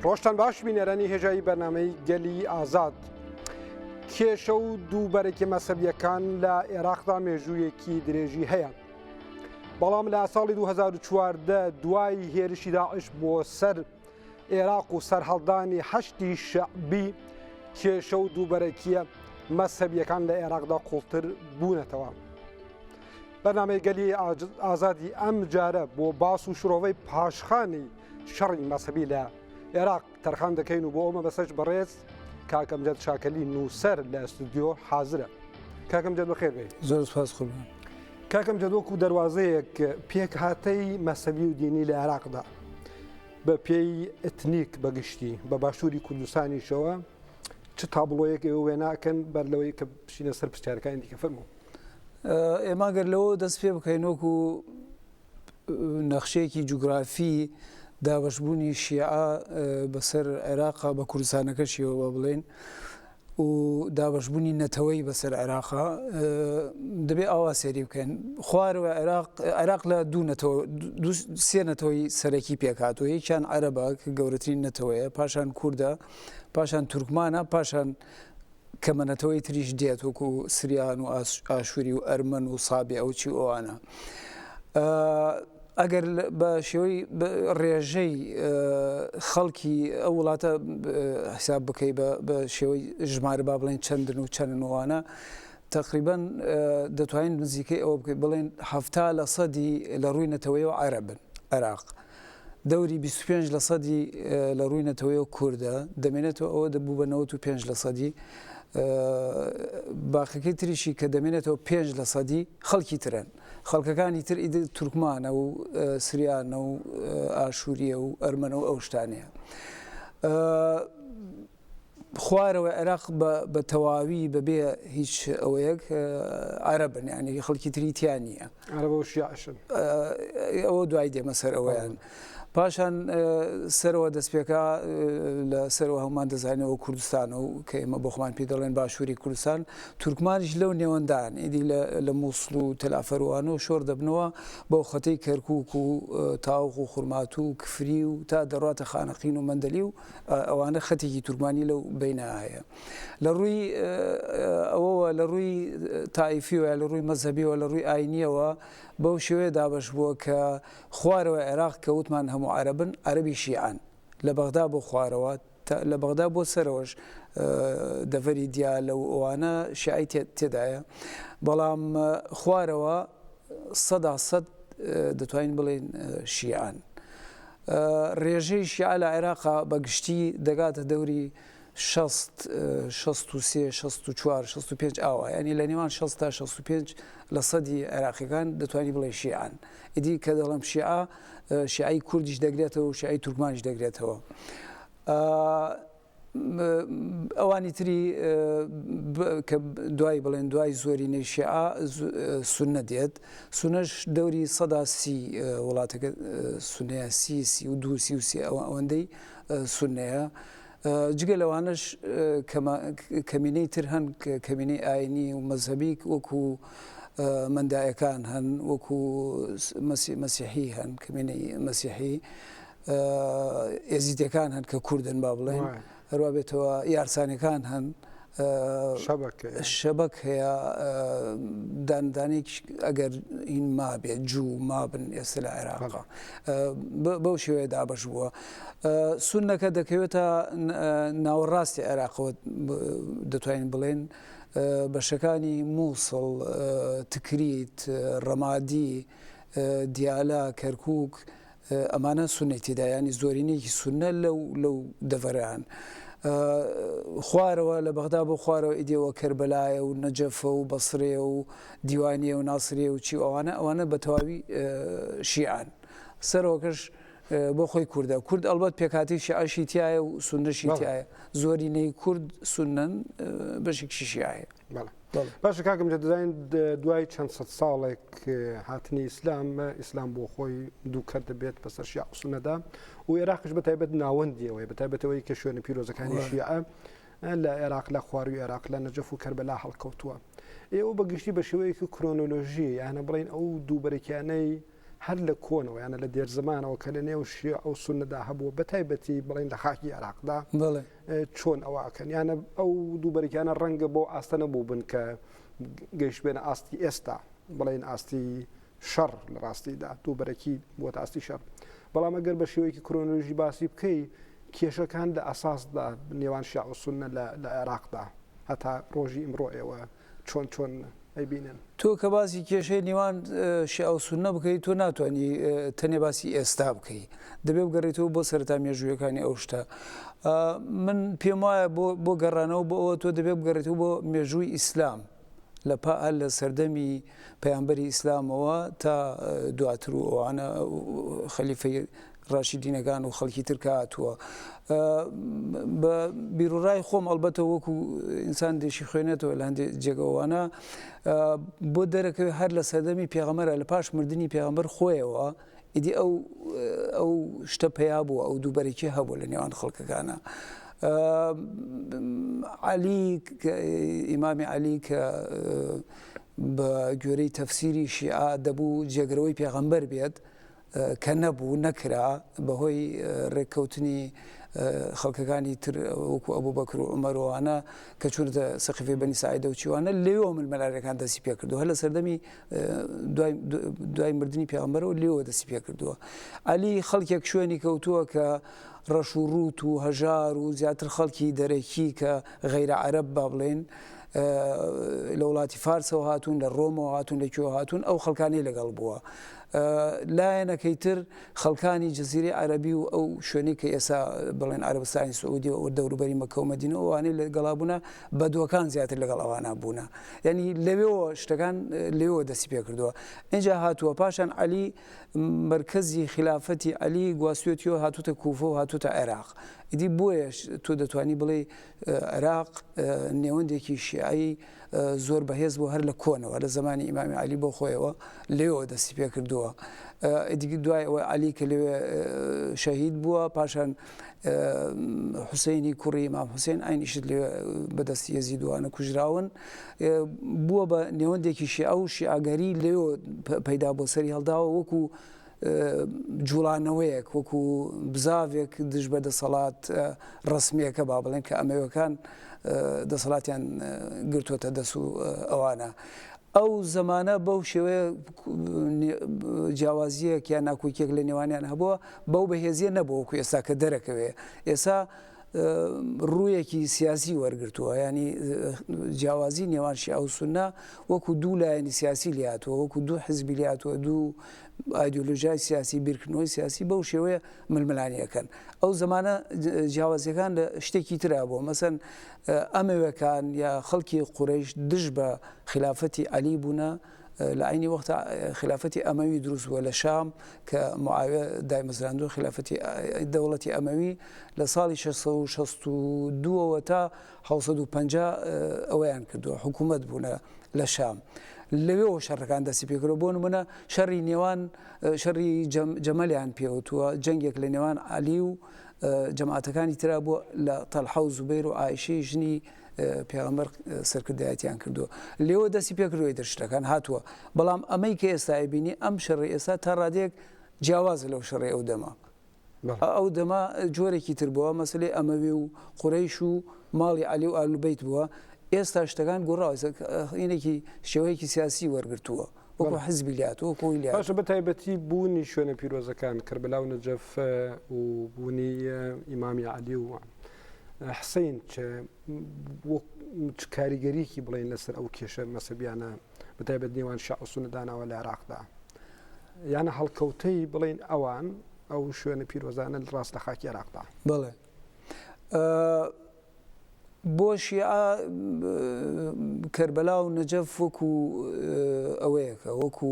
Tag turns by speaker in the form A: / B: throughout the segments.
A: ڕۆژتان باش بینێرانی هێژایی بەرنامەی گەلی ئازاد کێشە و دووبەرێکی مەسەبیەکان لە عێراقدا مێژوویەکی درێژی هەیە. بەڵام لە ساڵی 2014 دوای هێرشی داعش بۆ سەر عێراق و سەرهەڵدانی هەشتی شەعبی کێشە و دووبەرێکیە مەسەبیەکان لە عێراقدا قوڵتر بوونەتەوە. بەرنامەی گەلی ئازادی ئەم جارە بۆ باس و شرۆڤەی پاشخانی شەڕی مەسەبی لە عێراق تەرخان دەکەین و بۆ ئەمە بەسەر بەڕێز کاک ئەمجەد شاکەلی نووسەر لە ئەستودیۆ حازرە. کاک ئەمجەد بەخێر بێ.
B: زۆر سپاس خوبن.
A: کاک ئەمجەد وەکو دەواازەیەک پێک هاتەی مەسەبی و دینی لە عێراقدا بە پێی ئەتنیک بەگشتی بە باشووری کوردستانیشەوە چ تابلۆیەک ئێوە وێناکەن بەر لەوەی کە بچینە سەر پرسیارەکانی دیکە فەرموو.
B: ئێمە گەر لەوە دەست پێ بکەین وەکو نەخشەیەکی جوگرافی دابەشبوونی شیعە بەسەر عێراقا بە کوردستانەکەشیەوە بە بڵێن و دابەشبوونی نەتەوەی بەسەر عێراقا دەبێ ئاوا سێری بکەین. خوارەوە عێراق لە سێ نەتەوەی سەرەکی پێکاتەوە، یەکیان عەرەبە کە گەورەترین نەتەوەیە، پاشان کووردە، پاشان تورکمانە، پاشان کەمەنەتەوەی تریش دێت وەکو سریان و ئاشووری و ئەرمەن و سابی ئەوچی ئەوانە. ئەگەر بە شێوەی ڕێژەی خەڵکی ئەو وڵاتە حساب بکەی بە شێوەی ژمارە با بڵێن چەندن و چەندنوانە تقریبەن دەتوانین نزیکەی ئەوە بکەین بڵێن 70% لە ڕووی نەتەوەیەوە عەرەبن عێراق، دەوری 25% لە ڕووی نەتەوەیەوە کووردە، دەمێنێتەوە ئەوە دەبوو بە 95%. باقیەکەی تریشی کە دەمێنێتەوە 5% خەڵکی ترن، خەڵکەکانی تر ئیدە تورکمانە و سریانە و ئاشووریە و ئەرمەنە و ئەو شتانەیە. خوارەوە عێراق بە تەواوی بەبێ هیچ ئەوەیەک عەرەبن، یعنی خەڵکی تریتیان نییە، ئەوە دوای دێمە سەر ئەوەیان. پاشان سەرەوە دەستپێکا لە سەرەوە هەمومان دەزانێتەوە کوردستانە و کە ئێمە بۆ خۆمان پێ دەڵێن باشووری کوردستان، تورکمانیش لەو نێوەندان ئیدی لە مووسڵ و تەلافەروانە و شۆر دەبنەوە بەو خەتەی کەرکووک و تاوق و خوورمات و کفری و تا دەڕاتە خانەقین و مەندەلی و ئەوانە خەتێکی تورکمانی لەو بینە هەیە. لە ڕووی ئەوەوە لە ڕووی تایفیەوە لە ڕووی مەزهبیەوە لە ڕووی ئاینیەوە بەو شێوەیە دابەش بووە کە خوارەوە عێراق کە وتمان هەموو عەرەبن، عەرەبی شیعان لە بەغدا بۆ خوارەوە، لە بەغدا بۆ سەرەوەش دەڤەری دیالە و ئەوانە شیعی تێدایە، بەڵام خوارەوە 100% دەتوانین بڵێن شیعان. ڕێژەی شیعە لە عێراقا بەگشتی دەگاتە دەوری 63-64-65 ئاوا، ینی لە نێوان 60 تا 65% عێراقیەکان دەتوانانی بڵێ شیعان. ئیدی کە دەڵم شیعە شیعی کوردیش دەگرێتەوە و شیعی تورکمانیش دەگرێتەوە. ئەوانی تری کە دوای بڵێن دوای زۆرینەی شیعە سونە دێت، سونەش دەوری 130 وڵاتەکە سونەیە، 32 ئەوەندەی سونەیە. جگە لەوانش کەمینەی تر هەن کەمینەی ئاینی و مەزهبی وەکو مەندایەکان هەن، وەکو مەسیحی هەن، کەمینەی مەسیحی، ئێزیدەکان هەن کە کوردن با بڵێن، هەروە بێتەوە یارسانەکان هەن، شەبەک هەیە، داندانێک ئەگەر ئین مابێت جوو مابن ئێستا لە عێراقا بەو شێوەیە دابەش بووە. سونەکە دەکەوێتە ناوەڕاستی عێراقەوە دەتوانین بڵێن، بەشەکانی مووسڵ، تکریت، ڕەمادی، دیالە، کەرکووک، ئەمانە سونەی تێدایانی زۆرینەیەکی سونە لەو دەڤەرەیان. خوارەوە لە بەغدا بۆ خوارەوە ئیدێەوە کەربەلایە و نەجەفە و بەسرێ و دیوانیە و ناسرێ و چی ئەوانە بە تەواوی شیعان. سەرۆکەش بۆ خۆی کووردە، کورد ئەلبەت پێکاتی شیعەشی تایە و سونەشی تایە، زۆرینەی کورد سونەن بەشێکی شیعەیە.
A: باشە کاکەم دەزانین دوای چەند سەد ساڵێک هاتنی ئیسلام بۆ خۆی دووکەر دەبێت بەسەر شیعە و سونەدا و عێراقش بەتایبەت ناوەندیەوەی بەتایبەتەوەی کە شوێنە پیرۆزەکانی شیعە لە عێراق لە خواروی عێراق لە نەجەف و کەربەلا هەڵکەوتووە. ئێوە بەگشتی بە شێوەیەکی کرۆنۆلۆژی یانە بڵین ئەو دووبەرەکیانەی هەر لە کۆنەوە یانە لە دێر زمانەوە کە لە نێو شیع و سونەدا هەبووە بەتایبەتی بڵین لە خاکی عێراقدا چۆن ئەوەکەن یانە ئەو دووبەرێکیانە ڕەنگە بۆ ئاستە نەبوو بن کە گەیشت بێنە ئاستی ئێستا بڵین ئاستی شەڕ لە ڕاستیدا دووبەرەکی بۆ ئاستی شەڕ بەڵام ئەگەر بە شێوەیەکی کرۆنۆلۆژی باسی بکەی کێشەکان لە ئاساسدا نێوان شیع و سونە لە عێراقدا هەتا ڕۆژی ئمڕۆ ئێوە چۆن ئەیبینن
B: تۆ کە باسی کێشەی نێوان شیع و سونە بکەیت تۆ ناتوانانی تەنێ باسی ئێستا بکەیت دەبێ بگەڕێتەوە بۆ سەرەتا مێژوویەکانی ئەو شتە من پێم وایە بۆ گەڕانەوە بۆ ئەوە تۆ دەبێت بگەڕێتەوە بۆ مێژووی ئیسلام لە سەردەمی پەیامبەری ئیسلامەوە تا دواتر و ئەوانە خەلیفەی ڕاشیدینەکان و خەڵکی تر هاتووە بە بیرڕای خۆم ئەلبەتە وەکو ئینسان دێشی خوێنێتەوە لە هەندێک جێگەوانە بۆ دەرەکەوێت هەر لە سەردەمی پێغەمبەرە لە پاش مردنی پێغەمبەر خۆیەوە ئیدی ئەو شتە پەیا بووە ئەو دووبەرێکی هەبوو لە نێوان خەڵکەکانە عەلی ئیمامی عەلی کە بە گوێرەی تەفسیری شیعە دەبوو جێگرەوەی پێغەمبەر بێت کە نەبوو نەکرا بەهۆی ڕێککەوتنی خەڵکەکانی تر وەکو ئەبوو بەکر و عومەرەوانە کە چونتە سەقیفەی بەنی ساعیدە و چیوانە لێوە ملمەلارەکان دەستی پێ کردو هەر لە سەردەمی دوای مردنی پێغەمبەرەوە لێوە دەستی پێ کردووە عەلی خەڵکێک شوێنی کەوتووە کە ڕەش و ڕوت و هەژار و زیاتر خەڵکی دەرەکی کە غەیرە عەرەب با بڵێن لە وڵاتی فارسەوە هاتوون لە ڕۆمەوە هاتوون لەکوێوە هاتوون ئەو خەڵکانی لەگەڵ بووە لایەنەکەی تر خەڵکانی جەزیرەی عەرەبی و ئەو شوێنی کە ئێستا بڵێن عەرەبستانی سعودی و دەوروبەری مەکە و مەدینە ئەوانەی لەگەڵا بوونە بەدووەکان زیاتر لەگەڵ ئەوانە بوونە یعنی لەوێەوە شتەکان لێوە دەستی پێ کردووە اینجا هاتووە پاشان عەلی مرکزی خلافەتی عەلی گواستوێتیەوە هاتووتە کوفە و هاتووتە عێراق ئیدی بۆیە تۆ دەتوانی بڵێ عێراق نێوەندێکی شیعی زۆر بەهێز بوو هەر لە کۆنەوە لە زمانی ئیمامی عەلی بۆ خۆیەوە لێوە دەستی پێ کردووە دیگە دوای ئەوە عەلی کە لێوێ شەهید بووە پاشان حوسێنی کوڕی ئیمام حوسێن ئاینیشت لێوێ بەدەستی یەزیدوانە کوژراون بووە بە نێوەندێکی شیعە و شیعەگەری لێوە پەیدا بۆ سەری هەڵداوە وەکو جوڵانەوەیەک وەکو بزاوێک دژ بە دەسەڵات ڕسمیەکە با بڵێن کە ئەمەوەکان دەسەڵاتیان گرتوۆتە دەست و ئەوانە ئەو زمانە بەو شێوەیە جیاوازیەک یان ناکۆکیەک لە نێوانیان هەبووە بەو بەهێزیە نەبووە وەکو ئێستا کە دەرەکەوێ ئێستا ڕوویەکی سیاسی وەرگرتووە ینی جیاوازی نێوان شیعە و سونە وەکو دوو لایەنی سیاسی لاتوە وەکو دوو حزبی لاتوە دوو ئایدۆلۆژیای سیاسی بیرکردنەوەی سیاسی بەو شێوەیە ململانیەکەن ئەو زمانە جیاوازیەکان لە شتێکی ترا بووە مەسەن ئەمەوەکان یا خەڵکی قوڕەیش دژ بە خلافەتی عەلی بوونە لە عینی وەختە خلافەتی ئەمەوی دروست بووە لە شام کە معاویە دایمەزراندووە خلافەتی دەوڵەتی ئەمەوی لە ساڵی 662ەوە تا 1950 ئەوەیان کردووە حکوومەت بوونە لە شام لەوێەوە شەڕەکان دەستی پێکردەوە بۆ نمونە شەڕی نێوان شەڕی جەمەلیان پێوتووە جەنگێک لە نێوان عەلی و جەماعەتەکانی ترا بووە لە تەلحە و زوبەیر و عایشەی ژنی پێغەمبەر سەرکردایەتیان کردووە لێوە دەستی پێکردوی دەشتەکان هاتووە بەڵام ئەمەی کە ئێستا بینی ئەم شەڕی ئێستا تا ڕادێک جیاوازە لەو شەڕی ئەو دەما ئەو دەما جۆرێکی تر بووە مەسلەی ئەمەوی و قوڕەیش و ماڵی عەلی و ئالوبەیت بووە ئێستا شتەکان گۆڕاوە هینێکی شێوەیەکی سیاسی وەرگرتووە وەکو حزبی لات وەکو لات
A: باشە بە تایبەتی بوونی شوێنە پیرۆزەکان کەربەلا و نەجەف و بوونی ئیمامی عەلی و حسین چ کاریگەریەکی بڵێن لەسەر ئەو کێشە مەسەبیانە بەتایبەت نێوان شیعە و سونە داناوە لە عێراقدا یانە هەڵکەوتەی بڵێن ئەوان ئەو شوێنە پیرۆزانە ڕاست لە خاکی عێراقدا
B: بڵێ بۆ شیعە کەربەلا و نەجەف وەکو ئەوەیەکە وەکو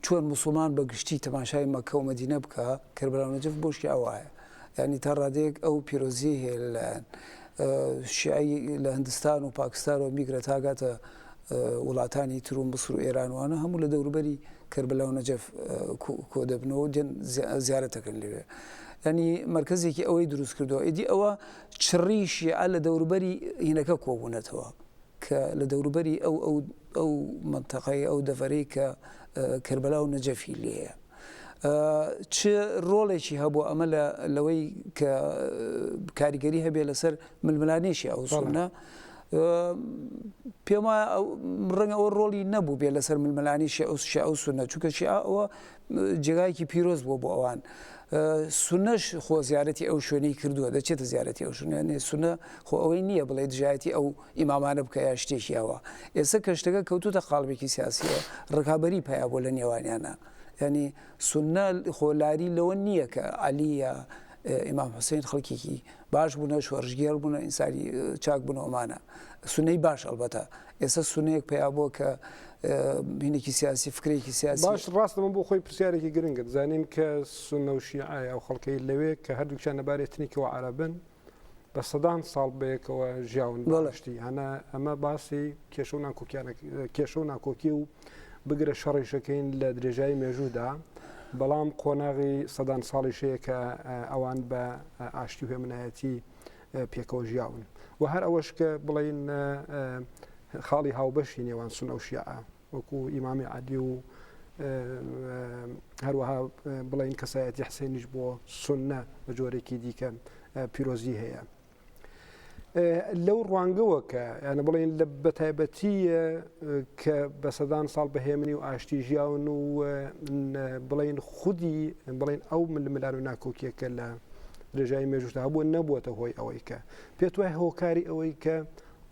B: چۆن موسڵمان بە گشتی تەماشای مەکە و مەدینە بکە کەربەلا و نەجەف بۆ شیعە وایە یعنی تا ڕادێک ئەو پیرۆزی هەیە لەلایەن شیعی لە هەندستان و پاکستان و میگرە تاگاتە وڵاتانی تر و مصر و ئێرانوانە هەموو لە دەوروبەری کەربەلا و نەجەف کۆ دەبنەوە زیارەتەکەن لەوێ ینی مرکزێکی ئەوەی دروست کردەوە ئیدی ئەوە چڕی شیعە لە دەوروبەری هینەکە کۆبوونەتەوە کە لە دەوروبەری ئەو منتەقەی ئەو دەڤەرەی کە کربەلا و نەجەفی لێیە چ ڕۆڵێکی هەبوو ئەمە لەوەی کە کاریگەری هەبێ لەسەر ململانێشی ئەو سونە پێم وایە ڕەنگە ئەوە ڕۆڵی نەبوو بێ لەسەر ململانیشی ئەو سونە چونکە ئەوە جێگایەکی پیرۆز بووە بۆ ئەوان سونەش خۆ زیارەتی ئەو شوێنەی کردووە دەچێتە زیارەتی ئەو شوێنێ سونە خۆ ئەوەی نییە بڵێ دژایەتی ئەو ئیمامانە بکە یا شتێکی ئەوە ئێستا کە شتەکە کەوتوتە قاڵبێکی سیاسیە ڕکابەری پیا بۆ لە نێوانیانە ینی سونە خۆلاری لەوە نییە کە عەلیە ئیمام حوسێن خەڵکێکی باش بوونە شۆڕژگێر بوونە ئینسانی چاک بوونەوەمانە سونەی باش ئەلبەتە ئێستا سونەیەک پیا بۆ کە بینێکی سیاسی فکرێکی سیاسی
A: باش ڕاستەمە بۆ خۆی پرسیارێکی گرنگت زانین کە سونە و شیعە ئەو خەڵکەی لەوێ کە هەردووکیان نەبارێتنیکەوە عەرەبن بە سەدان ساڵ بەیەکەوە ژیاون بەشتی هەنا ئەمە باسی کێشە و ناکۆکی و بگرە شەڕیشەکەین لە درێژایی مێژوودا بەڵام قۆناغی سەدان ساڵی شەیە کە ئەوان بە ئاشتی و هێمنایەتی پێکەوە ژیاون و هەر ئەوەش کە بڵین خاڵی هاوبەشی نێوان سونە و شیعە وەکو ئیمامی عەلی و هەروەها بڵین کەسایەتی حسێنیش بۆ سونە بە جۆرێکی دیکە پیرۆزی هەیە لەو ڕوانگەوە کە یانە بڵین لە بەتایبەتیە کە بە سەدان ساڵ بەهێمنی و ئاشتی ژیاون و بڵین خودی بڵین ئەو ململان و ناکۆکیەکە لە درێژایی مێژوودا هەبووە نەبووەتە هۆی ئەوەی کە پێت وایە هۆکاری ئەوەی کە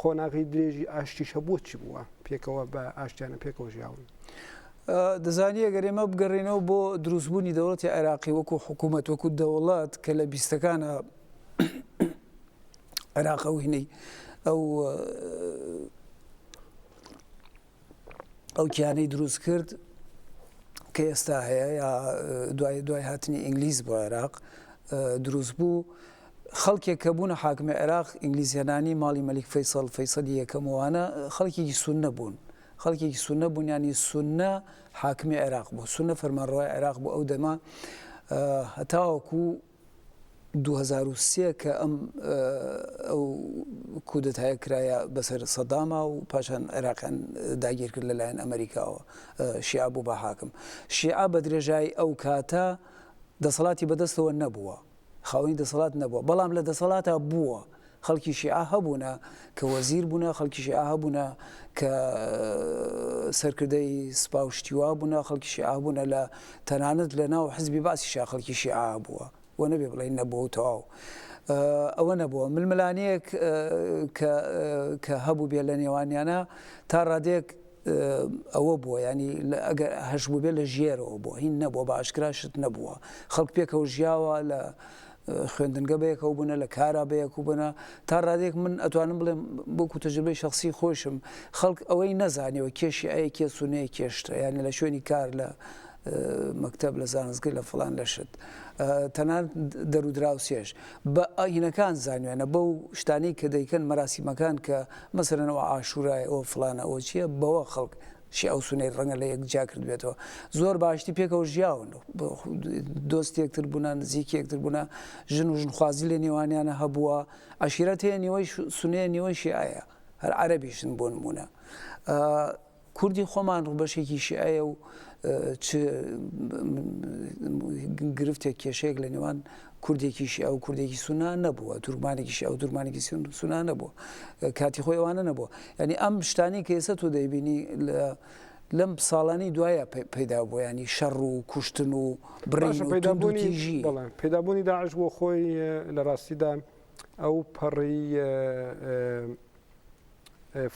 A: قۆناغی درێژی ئاشتیش هەبووە چی بووە پێکەوە بە ئاشتیانە پێکەوە ژیاون
B: دەزانی ئەگەر ئێمە بگەڕێنەوە بۆ دروستبوونی دەوڵەتی عێراقی وەکو حکوومەت وەکو دەوڵات کە لە بیستەکانە عێراق ئەو هینەی ئەو کیانەی دروست کرد کە ئێستا هەیە یا دوای هاتنی ئینگلیز بۆ عێراق دروست بوو خەڵکێک کە بوونە حاکمی عێراق ئینگلیزیانانی ماڵی مەلیک فەیسەلی یەکەمەوانە خەڵکێکی سونە بوون خەڵکێکی سونە بوون ینی سونە حاکمی عێراق بوو سونە فەرمانڕەوای عێراق بوو ئەو دەما هەتاوەکو 2003 کە ئەو کودەتای کرایە بەسەر سەداما و پاشان عێراقیان داگیر کرد لەلایەن ئەمریکاوە شیعە بوو بە حاکم شیعە بە درێژایی ئەو کاتە دەسەڵاتی بەدەستەوە نەبووە خاوەنی دەسەڵات نەبووە بەڵام لە دەسەڵاتە بووە خەڵکی شیعە هەبوونە کە وەزیر بوونە خەڵکی شیعە هەبوونە کە سەرکردەی سوپا و شتیوا بوونە خەڵکی شیعە بوونە لە تەنانەت لە ناو حزبی باسی خەڵکی شیعە بووە وە نەبێ بڵێن نەبووە و تەواو ئەوە نەبووە ململانەیەک کە هەبوو بێ لە نێوانیانە تا ڕادێک ئەوە بووە ینی ئەگەر هەش بوو بێ لە ژێرەوە بووە هین نەبووە بە ئاشکرا شت نەبووە خەڵک پێکەوە ژیاوە لە خوێندنگە بەیەکەوە بوونە لە کارا بەیەکو بوونە تا ڕادێک من ئەتوانم بڵێم بۆکو تەجربەی شخصی خۆشم خەڵک ئەوەی نەزانیەوە کێشی ئەیە کێ سونەیە کێشتە ینی لە شوێنی کار لە مەکتەب لە زانستگەی لە فڵان لە شت تەنان دەرودراوسێش بە ئاینەکان زانیوێنە بەو شتانی کە دەیکەن مەراسیمەکان کە مەسەرەنەوە ئاشورای ئەوە فڵانە ئەوە چییە بەوە خەڵک ئەو سونەی ڕەنگە لە یەکجا کرد بێتەوە زۆر باشتی پێکەوە ژیاون دۆستێکتر بوونە نزیکێکتر بوونە ژن و ژنخوازی لە نێوانیانە هەبووە عەشیرەت هەیە نیوەی سونەیە نیوەی شیعەیە هەر عەرەبیشن بۆ نمونە کوردی خۆمان بەشێکی شیعەیە و گرفتێک کێشەیەک لە نێوان کوردێکی شیعە و کوردێکی سونە نەبووە تورکمانێکی شیعە و تورکمانێکی سونە نەبووە کاتی خۆی ئەوانە نەبووە ینی ئەم شتانی کە ئێستا تۆ دەیبینی لەم ساڵانی دوایە پەیدا بووە ینی شەڕ و کوشتن و بڕین و توندوتیژی
A: پەیدابوونی داعش بۆ خۆی لە ڕاستیدا ئەو پەڕی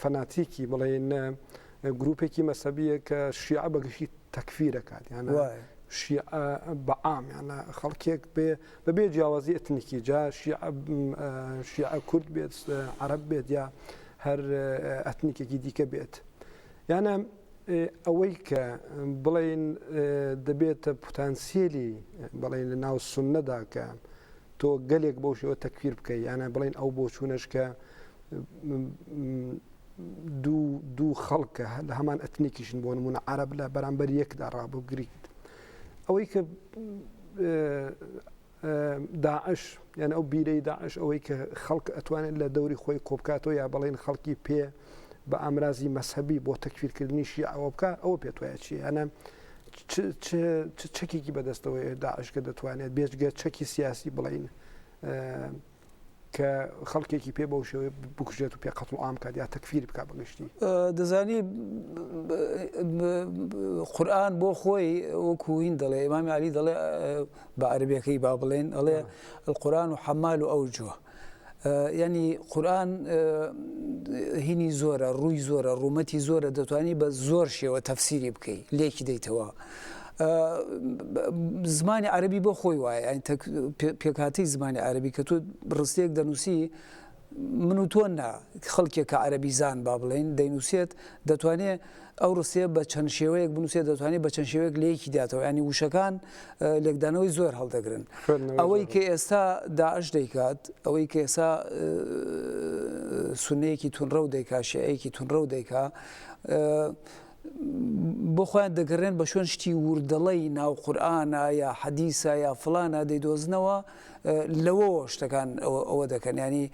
A: فەناتیکی بڵێن گروپێکی مەسەبیە کە شیعە بەگشتی تەکفیر دەکات یانە شیعە بەعام یانە خەڵکێک بەبێ جیاوازی ئەتنیکی جا شیعە کورد بێت عەرەب بێت یا هەر ئەتنیکێکی دیکە بێت یانە ئەوەی کە بڵێن دەبێتە پوتانسیێلی بڵێن لە ناو سونەدا کە تۆ گەلێک بەو شێوە تەکفیر بکەی یانە بڵێن ئەو بۆ چوونەش کە دوو خەڵکە لە هەمان ئەتنیکیشن بۆ نمونە عەرەب لە بەرامبەر یەکدا ڕابگریت ئەوەی کە داعش یعنی ئەو بیرەی داعش ئەوەی کە خەڵک ئەتوانێت لە دەوری خۆی کۆبکاتەوە یا بەڵێن خەڵکی پێ بە ئامرازی مەسهبی بۆ تەکفیرکردنی شیعەوە بکە ئەوە پێت وایە چی ئەنە چەکێکی بەدەستەوەی داعشکە دەتوانێت بێژگە چەکی سیاسی بڵین کە خەڵکێکی پێ بەو شێوەیە بکوژێت و پێ قەتڵ عام کات یا تەکفیر بکات بەگشتی
B: دەزانی قورئان بۆ خۆی وەکو هین دەڵێ ئیمامی عەلی دەڵێ بە عەرەبیەکەی با بڵێن ئەڵێ القورآن حەمال ئەوجوه ینی قورئان هینی زۆرە ڕووی زۆرە ڕوومەتی زۆرە دەتوانی بە زۆر شێوە تەفسیری بکەیت لێکی دەیتەوە زمانی عەرەبی بۆ خۆی وایە پێکهاتەی زمانی عەرەبی کە تۆ ڕستەیەک دەنووسی من و تۆ نا خەڵکێکە عەرەبی زان با بڵێن دەینووسێت دەتوانێت ئەو ڕستەیە بە چەند شێوەیەک بنووسێت دەتوانێت بە چەند شێوەیەک لەیەکی داتەوە ینی وشەکان لێکدانەوەی زۆر هەڵدەگرن ئەوەی کە ئێستا داعش دەیکات ئەوەی کە ئێستا سونەیەکی تونڕە و دەیکا شیعەیەکی تونڕە و دەیکا بۆ خۆیان دەگەڕێن بە شوێن شتی وردەڵەی ناو قورئانە یا حەدیسە یا فڵانە دەیدۆزنەوە لەوەوە شتەکان ئەوە دەکەن ینی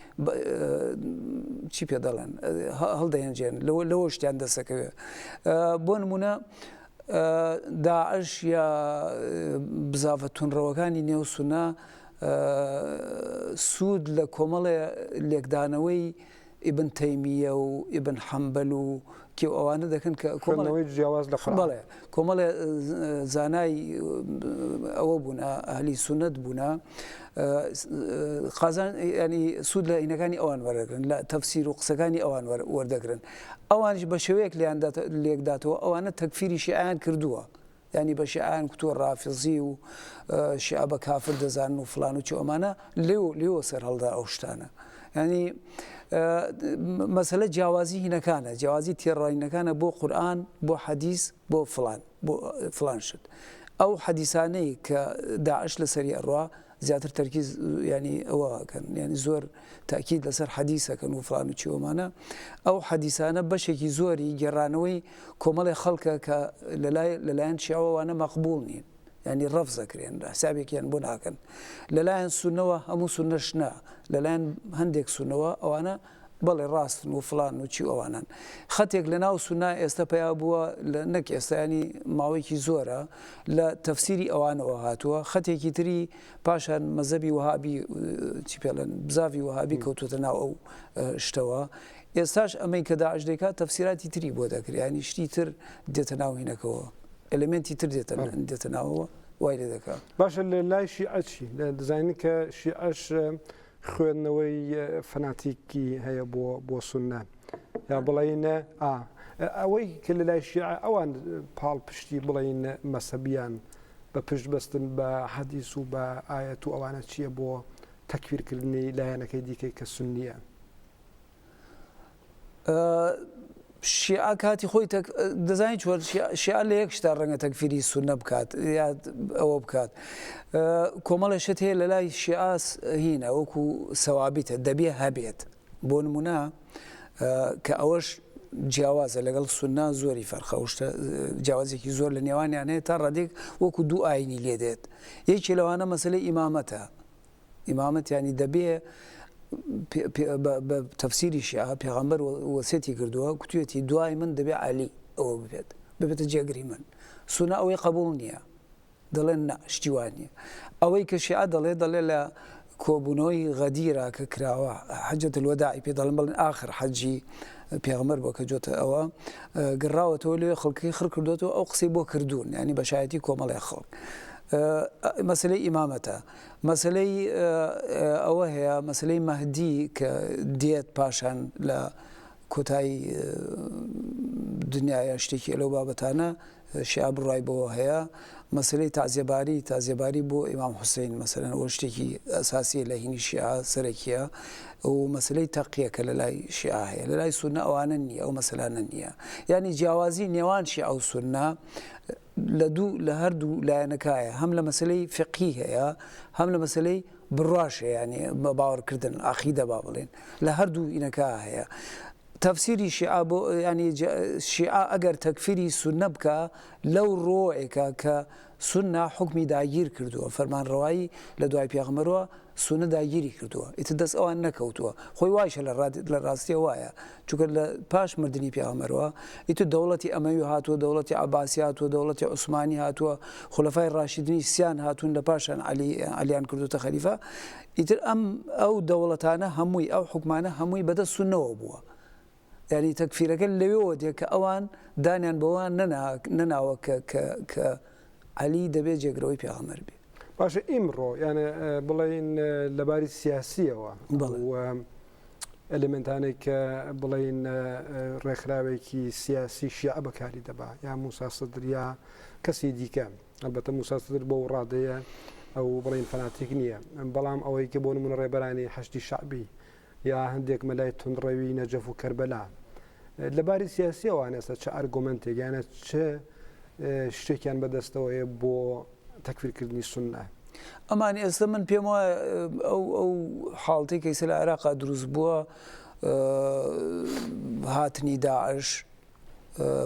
B: چی پێ دەڵێن هەڵدەهێنجێن لەوە شتیان دەسەکەوێت بۆ نمونە داعش یا بزافە تونڕەوەکانی نێو سونە سوود لە کۆمەڵێ لێکدانەوەی ئیبن تەیمیە و ئیبن حەمبەل و کێ ئەوانە دەکەن کە
A: کۆمەڵەوەی جیاواز لە
B: بەڵێ کۆمەڵێ زانای ئەوە بوون ئەهلی سونەت بوون قازان ینی سوود لە عینەکانی ئەوان وەردەگرن لە تەفسیر و قسەکانی ئەوان وەردەگرن ئەوانش بە شێوەیەک لێکداتەوە ئەوانە تەکفیری شیعەیان کردووە ینی بە شیعەیان کوتووە ڕافیزی و شیعە بە کافر دەزانن و فڵان و چی ئەمانە لێوە سەر هەڵدا ئەو شتانە ینی مەسەلە جیاوازی هینەکانە جیاوازی تێڕاینەکانە بۆ قورئان بۆ حەدیث بۆ فڵان شت ئەو حەدیثانەی کە داعش لەسەری ئەڕوا زیاتر تەرکیز ینی ئەوەکەن ینی زۆر تاکید لەسەر حەدیثەکەن و فڵان و چیوەمانە ئەو حەدیثانە بەشێکی زۆری گێڕانەوەی کۆمەڵی خەڵکە کە لەلایەن شیعەوەوانە مەقبوڵ نین ینی ڕەفز دەکرێن حسابێکیان بۆ ناکەن لەلایەن سونەوە هەموو سونەش نا لەلایەن هەندێک سونەوە ئەوانە بەڵێ ڕاستن و فڵان و چی ئەوانن خەتێک لە ناو سونا ئێستا پیا بووە نەک ئێستانی ماوەیەکی زۆرە لە تەفسیری ئەوانەوە هاتووە خەتێکی تری پاشان مەزەبی وهابی چی پێڵێن بزاوی وهابی کەوتوتە ناو ئەو شتەوە ئێستاش ئەمەی کە داعش دەیکات تەفسیراتی تری بۆ دەکرێت ینی شتی تر دێتە ناو هینەکەەوە ئەلمنتی تر دێتە ناوەوە وای لێ دەکات
A: باشە لە لای شیعە چی دەزانین کە شیعەش خوێندنەوەی فەناتیکی هەیە بۆ سونە یا بڵێنە ئەوەی کە لە لای شیعە ئەوان پاڵ پشتی بڵێن مەسەبیان بە پشت بەستن بە حەدیث و بە ئایەت و ئەوانە چییە بۆ تەکفیرکردنی لایەنەکەی دیکەی کە سونیە
B: شیعە کاتی خۆی دەزانین چۆن شیعە لە یەک شتا ڕەنگە تەکفیری سونە بکات یا ئەوە بکات کۆمەڵی شت هەیە لە لای شیعاس هینە وەکو سەوابیتە دەبێ هەبێت بۆ نمونە کە ئەوەش جیاوازە لەگەڵ سونە زۆری فەرخەوشتە جیاوازێکی زۆر لە نێوانیان هەیە تا ڕادێک وەکو دوو ئاینی لێ دێت یەکی لەوانە مەسەلەی ئیمامەتە ئیمامەت ینی دەبێ بە تەفسیری شیعە پێغەمبەر وەسێتی کردووە کوتوێتی دوای من دەبێ عەلی ئەوە ببێتە جێگری من سونە ئەوەی قبوڵ نییە دەڵێن شتی وان نییە ئەوەی کە شیعە دەڵێ لە کۆبوونەوەی غەدیرە کە کراوە حەجەت الوەداعی پێ دەڵێن بڵێن ئاخر حەجی پێغەمبەر بۆ کە جۆتە ئەوە گەڕاوەتەوە لێ خەڵکی خڕ کردوێتەوە ئەو قسەی بۆ کردوون ینی بەشایەتی کۆمەڵی خەڵک مەسلەی ئیمامەتە مەسلەی ئەوە هەیە مەسلەی مەهدی کە دێت پاشان لە کۆتایی دنیاە شتێکی لەو بابەتانە شیعە بڕای بەوە هەیە مەسلەی تازیێباری بۆ ئیمام حوسێین مەسەلەن ئەوە شتێکی ئەساسی لە هینی شیعە سەرەکیە و مەسلەی تەقیە کە لە لای شیعە هەیە لە لای سونە ئەوانە نییە ئەو مەسەلانە نییە ینی جیاوازی نێوان شیعە و سونە لە هەردوو لایەنەکایە هەم لە مەسلەی فقهی هەیە هەم لە مەسلەی بڕواش ینی باوەڕکردن عەقیدە با بڵێن لە هەردوو ئینەکە هەیە تفسيري شيعة يعني شيعة أجر تكفيري سنة بك لو روعك كسنة حكمي داير كردوه فرمان رواي لدعاء بيغمروا سنة دايري كردوه يتدس أو أنك وتوه خوي وايش للراستية وايا شكر باش مردني بيغمروا يتو دولة أموي هاتوا دولة عباسي هاتوا دولة عثماني هاتوا خلفاء الراشدين سيان هاتوا لباشان عليان كردو تخليفة يتر أو دولتانا هموي أو حكمانا هموي بدأ السنة وابوه يعني تكفيرك اللي يودي كأوان دانيان بوان ننا وك علي دبي جگروي پیغمبر بي
A: باش امرو يعني بلين لباري السياسية و المنتاني ك بلين رخراوي كي سياسي شيعة بكاري دبا يا موسى صدر يا كسي ديكا البته موسى صدر بو راضية او بلين فناتيك نية بلام او يكبون من ريبراني حشد شعبي يا هنديك ملايت هنروي نجف وكربلاء لباري سياسية وانا سا ارغومنتي يعني شتێکیان بەدەستەوەیە بۆ تەکفیرکردنی سونە
B: ئەمانی ئێستا من پێم وایە ئەو حاڵەتی کە ئێستا لە عێراقا دروست بووە هاتنی داعش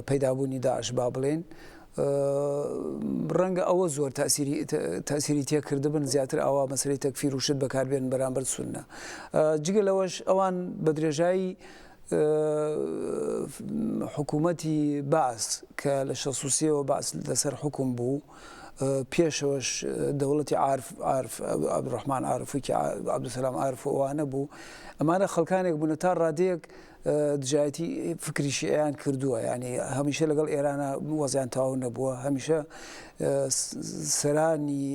B: پەیدابوونی داعش با بڵێن ڕەنگە ئەوە زۆر تاسیری تێکردبن زیاتر ئەوە مەسەلەی تەکفیر و شت بەکاربێن بەرامبەر سونە جگە لەوەش ئەوان بە درێژایی حکوومەتی باس کە لە 1960 باس لەسەر حکوم بوو پێشەوەش دەوڵەتی عارف عەبدوڕەحمان عارف و عەبدوسەلام عارف ئەوانە بوو ئەمانە خەڵکانێک بوونە تا ڕادەیەک دژایەتی فکری شیعیان کردووە یعنی هەمیشە لەگەڵ ئێرانە وەزیان تاو نەبووە هەمیشە سەرانی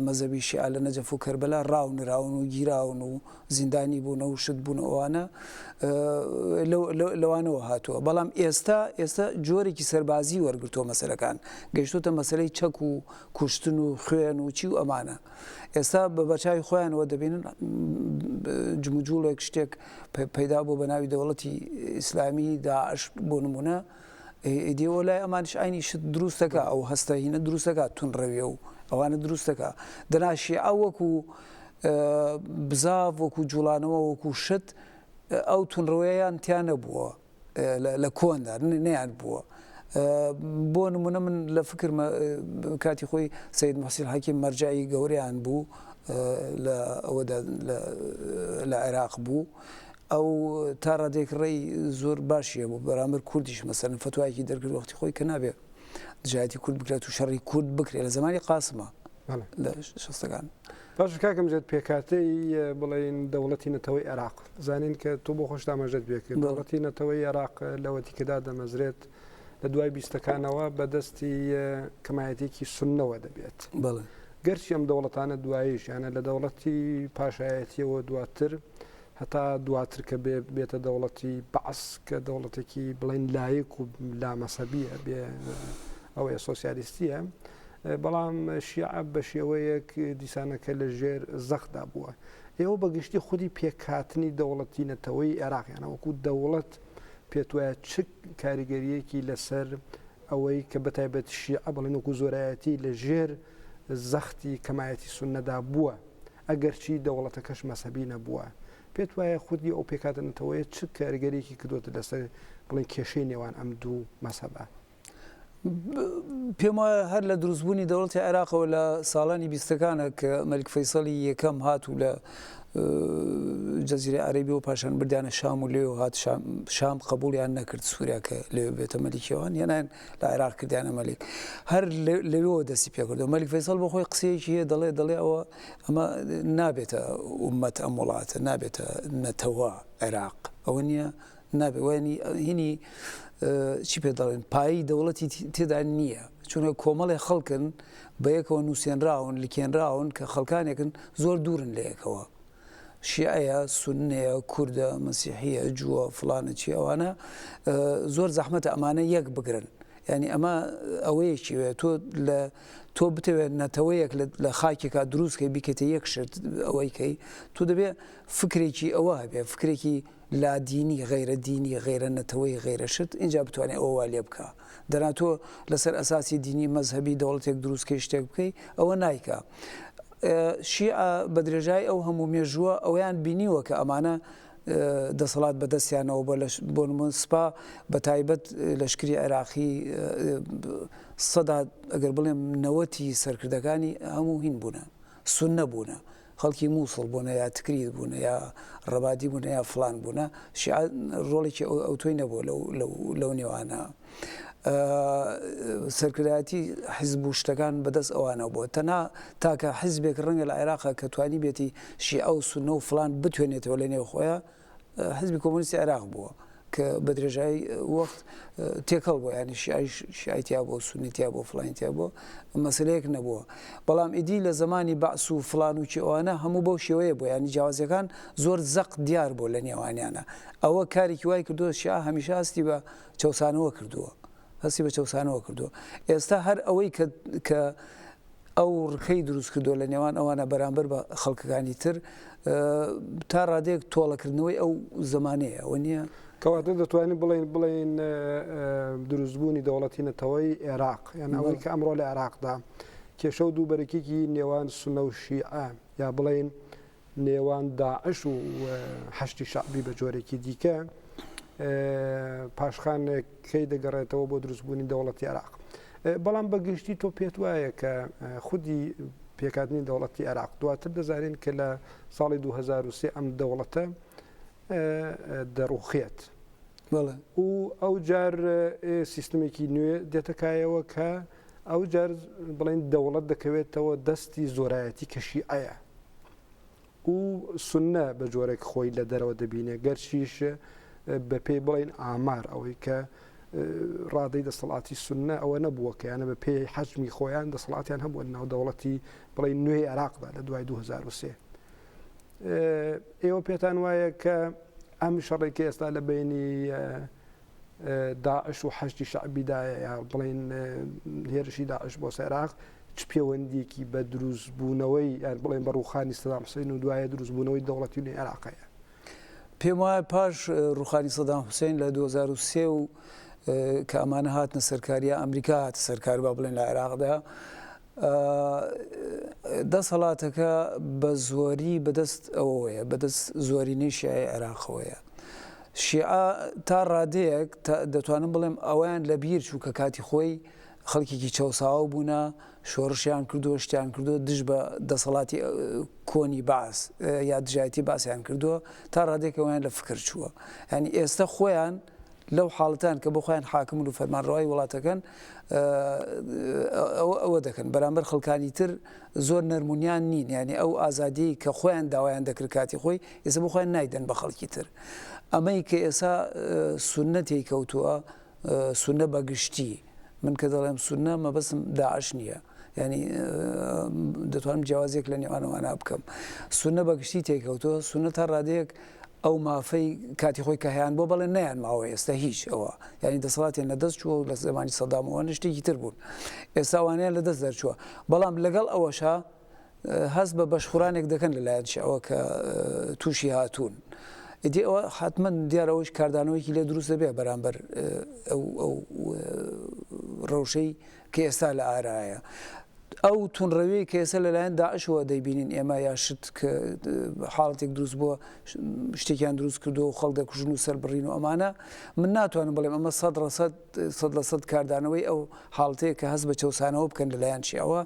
B: مەزهەبی شیعە لە نەجەف و کەربەلا ڕاونراون و گیراون و زیندانی بوون و شت بوون ئەوانە لەوانەوە هاتووە بەڵام ئێستا جۆرێکی سەربازی وەرگرتووە مەسەلەکان گەیشتوتە مەسەلەی چەک و کوشتن و خوێن و چی و ئەمانە ئێستا بە بەچاوی خۆیانەوە دەبینن جموجوڵێک شتێک پەیدا بوو بە ناوی دەوڵەتی ئیسلامی داعش بۆ نمونە ئیدێوە لای ئەمانش ئاینی شت دروستەکە ئەو هەستەهینە دروستەکە تونڕەویە و ئەوانە دروستەکە دەناشی ئەو وەکو بزاف وەکو جوڵانەوە وەکو شت ئەو تونڕەوەیان تیان نەبووە لە کۆندا نەیان بووە بۆ نمونە من لە فکر کاتی خۆی سەید محسین حەکیم مەرجعی گەورەیان بوو لە ئەوەدا لە عێراق بوو ئەو تا ڕادێک ڕێی زۆر باشیە بوو بەرامبەر کوردیش مەسەلەن فتوایەکی دەرکرد وەختی خۆی کە نابێ دژایەتی کورد بکرێت و شەڕی کورد بکرێت لە زمانی قاسمە لە شەستەکان
A: باش کاکەم جێت پێکاتەی بڵێن دەوڵەتی نەتەوەی عێراق زانین کە تۆ بۆ خۆش دامەژێت بێکرد دەوڵەتی نەتەوەی عێراق لەوەتی کەدا دەمەزرێت لە دوای بیستەکانەوە بەدەستی کەمایەتێکی سونەوە دەبێت گەرچی ئەم دەوڵەتانە دواییش یانە لە دەوڵەتی پاشایەتیەوە دواتر هەتا دواتر کە بێتە دەوڵەتی بەعس کە دەوڵەتێکی بڵێن لایەک و لامەسەبیە بێ ئەوەیە سۆسیالیستیە بەڵام شیعە بە شێوەیەک دیسانەکە لە ژێر زەخدا بووە ئێوە بەگشتی خودی پێکهاتنی دەوڵەتی نەتەوەی عێراقیانە وەکو دەوڵەت پێت وایە چ کاریگەریەکی لەسەر ئەوەی کە بەتایبەت شیعە بڵێن وەکو زۆرایەتی لە ژێر زەختی کەمایەتی سونەدا بووە ئەگەرچی دەوڵەتەکەش مەسەبی نەبووە پێت وایە خودی ئەو پێکاتە نەتەوەیە چ کاریگەریەکی کردوتە لەسەر بڵێن کێشەی نێوان ئەم دوو مەسەبە
B: پێم وایە هەر لە دروستبوونی دەوڵەتی عێراقەوە لە ساڵانی بیستەکانە کە مەلیک فەیسەڵی یەکەم هات و لە جەزیرەی عەرەبی و پاشان بردیانە شام و لێوە هات شام قبولیان نەکرد سووریا کە لێوە بێتە مەلیکیەوەن یانیان لە عێراق کردیانە مەلیک هەر لەوێەوە دەستی پێ کردەوە مەلیک فەیسەڵ بۆ خۆی قسەیەکی هەیە دەڵێ ئەوە ئەمە نابێتە ئومەت ئەم وڵاتە نابێتە نەتەوە عێراق ئەوە نییە نابێت وانی هینی چی پێ دەڵێن پایی دەوڵەتی تێدا نییە چونکە کۆمەڵی خەڵکن بە یەکەوە نووسێنراون لکێنراون کە خەڵکانێکن زۆر دوورن لە یەکەوە شیعەیە سوننەیە کوردە مەسیحیە جووە فڵانە چی ئەوانە زۆر زەحمەتە ئەمانە یەک بگرن ینی ئەمە ئەوەیەکی وێ تۆ بتەوێت نەتەوەیەک لە خاکێکا دروستکەی بیکەتە یەک شت ئەوەیکەی تۆ دەبێت فکرێکی ئەوە هەبێ فکرێکی لادینی غیرە دینی غیرە نەتەوەی غیرە شت اینجا بتوانێت ئەوە لێ بکە دەنا تۆ لەسەر ئەساسی دینی مەزهەبی دەوڵەتێک دروستکەی شتێک بکەی ئەوە نایکە شیعە بە درێژای ئەو هەموو مێژووە ئەویان بینیوە کە ئەمانە دەسەڵات بەدەستیانەوە بۆ نمونە سپا بە تایبەت لەشکری عێراقی سەدا ئەگەر بڵێم 90 سەرکردەکانی هەموو هین بوونە سونە بوونە خەڵکی مووسڵ بوونە یا تکرید بوونە یا ڕەبادی بوونە یا فلان بوونە شیعە ڕۆڵێکی ئەوتۆی نەبووە لەو نێوانە سەرکردایەتی حیزب و شتەکان بەدەست ئەوانە بووە تەنها تاکە حیزبێک ڕەنگە لە عێراقا کە توانی بێتی شیعە و سونە و فلان بتوێنێتەوە لە نێو خۆیان حیزبی کۆمۆنیستی عێراق بووە کە بە درێژایی وەخت تێکەڵ بووە ینی شیعیتیا بۆ سونیتیا بۆ فلانیتیا بۆ مەسلەیەک نەبووە بەڵام ئیدی لە زمانی بەعس و فلان و ئەوانە هەموو بەو شێوەیە بوو ینی جیاوازیەکان زۆر زەق دیار بوو لە نێوانیانە ئەوە کارێکی وای کردووە شیعە هەمیشە هەستی بە چەوسانەوە کردووە هەستی بە چەوسانەوە کردووە ئێستا هەر ئەوەی کە ئەو ڕکەی دروست کردووە لە نێوان ئەوانە بەرامبەر بە خەڵکەکانی تر تا ڕادەیەک تۆڵەکردنەوەی ئەو زمانەیە ئەوە نییە
A: کەواتە دەتوانین بڵین دروستبوونی دەوڵەتی نەتەوەی عێراق یان ئەوەی کە ئەمڕۆ لە عێراقدا کێشە و دووبەرەکێکی نێوان سونە و شیعە یا بڵین نێوان داعش و حەشتی شەعبی بە جۆرێکی دیکە پاشخان کەی دەگەڕێتەوە بۆ دروستبوونی دەوڵەتی عێراق بەڵام بەگشتی تۆ پێت وایە کە خودی پێکاتنی دەوڵەتی عێراق دواتر دەزانین کە لە ساڵی 2023 ئەم دەوڵەتە دەڕوخێت و ئەو جار سیستمێکی نوێ دێتەکایەوە کە ئەو جار بڵین دەوڵەت دەکەوێتەوە دەستی زۆرایەتی کە شیعەیە و سونە بە جۆرێک خۆی لە دەرەوە دەبینێ گەرچیش بە پێی بڵین ئامار ئەوەی کە ڕادەی دەسەڵاتی سونە ئەوە نەبووە کە یانە بە پێی حەجمی خۆیان دەسەڵاتیان هەبووە ناو دەوڵەتی بڵین نوێی عێراقدا لە دوای 2023 ئێوە پێتان وایە کە ئەم شەڕێکی ئێستا لە بینی داعش و حەشتی شەعبیدایە یا بڵین هێرشی داعش بۆ عێراق چ پەیوەندیەکی بە دروستبوونەوەی یان بڵێن بە ڕووخانی سەدام حوسێن و دوایە دروستبوونەوەی دەوڵەتی نوێی عێراقەیە
B: پێم وایە پاش ڕووخانی سەدام حوسێن لە 2023 و کە ئەمانە هاتنە سەرکاریە ئەمریکا هاتە سەرکار با بڵێن لە عێراقدا دەسەڵاتەکە بە زۆری بەدەست ئەوەیە بەدەست زۆرینەی شیعەی عێراقەوەیە شیعە تا ڕادەیەک دەتوانم بڵێم ئەویان لە بیر چوو کە کاتی خۆی خەڵکێکی چەوساوە بوونە شۆڕشیان کردووە شتیان کردووە دژ بە دەسەڵاتی کۆنی باس یا دژایەتی باسییان کردووە تا ڕادێک ئەویان لە فکر چووە ینی ئێستا خۆیان لەو حاڵەتان کە بۆ خۆیان حاکمن و فەرمانڕەوایی وڵاتەکەن ئەوە دەکەن بەرامبەر خەڵکانی تر زۆر نەرمونیان نین ینی ئەو ئازادی کە خۆیان داوایان دەکرد کاتی خۆی ئێستا بۆ خۆیان نایدەن بە خەڵکی تر ئەمەی کە ئێستا سونە تێکەوتووە سونە بەگشتی من کە دەڵێم سونە مەبەستم داعش نییە ینی دەتوانم جیاوازێک لە نێوانەوانە بکەم سونە بەگشتی تێکەوتووە سونە تا ڕادەیەک ئەو مافەی کاتی خۆی کە هەیەیان بۆ بەڵێن نیان ماوە ئێستا هیچ ئەوە ینی دەسەڵاتیان لەدەست چووە لە زمانی سەدامەوە شتێکی تر بوون ئێستاوانیان لەدەست دەرچووە بەڵام لەگەڵ ئەوەشا هەست بە بەشخورانێک دەکەن لەلایەن ئەوە کە تووشی هاتوون ئیدی ئەوە حتمما دیارەوەش کاردانەوەیکی لێ دروست دەبێت بەرامبەر ئەو ڕەوشەی کە ئێستا لە ئارایە ئەو تونڕەوەی کە ئێستا لەلایەن داعشەوە دەیبینین ئێمە یا شت کە حاڵەتێک دروست بووە شتێکیان دروست کردو و خەڵک دەکوژن و سەربڕین و ئەمانە من ناتوانم بڵێم ئەمە 100% کاردانەوەی ئەو حاڵەتەیە کە هەست بە چەوسانەوە بکەن لەلایەن شیعەوە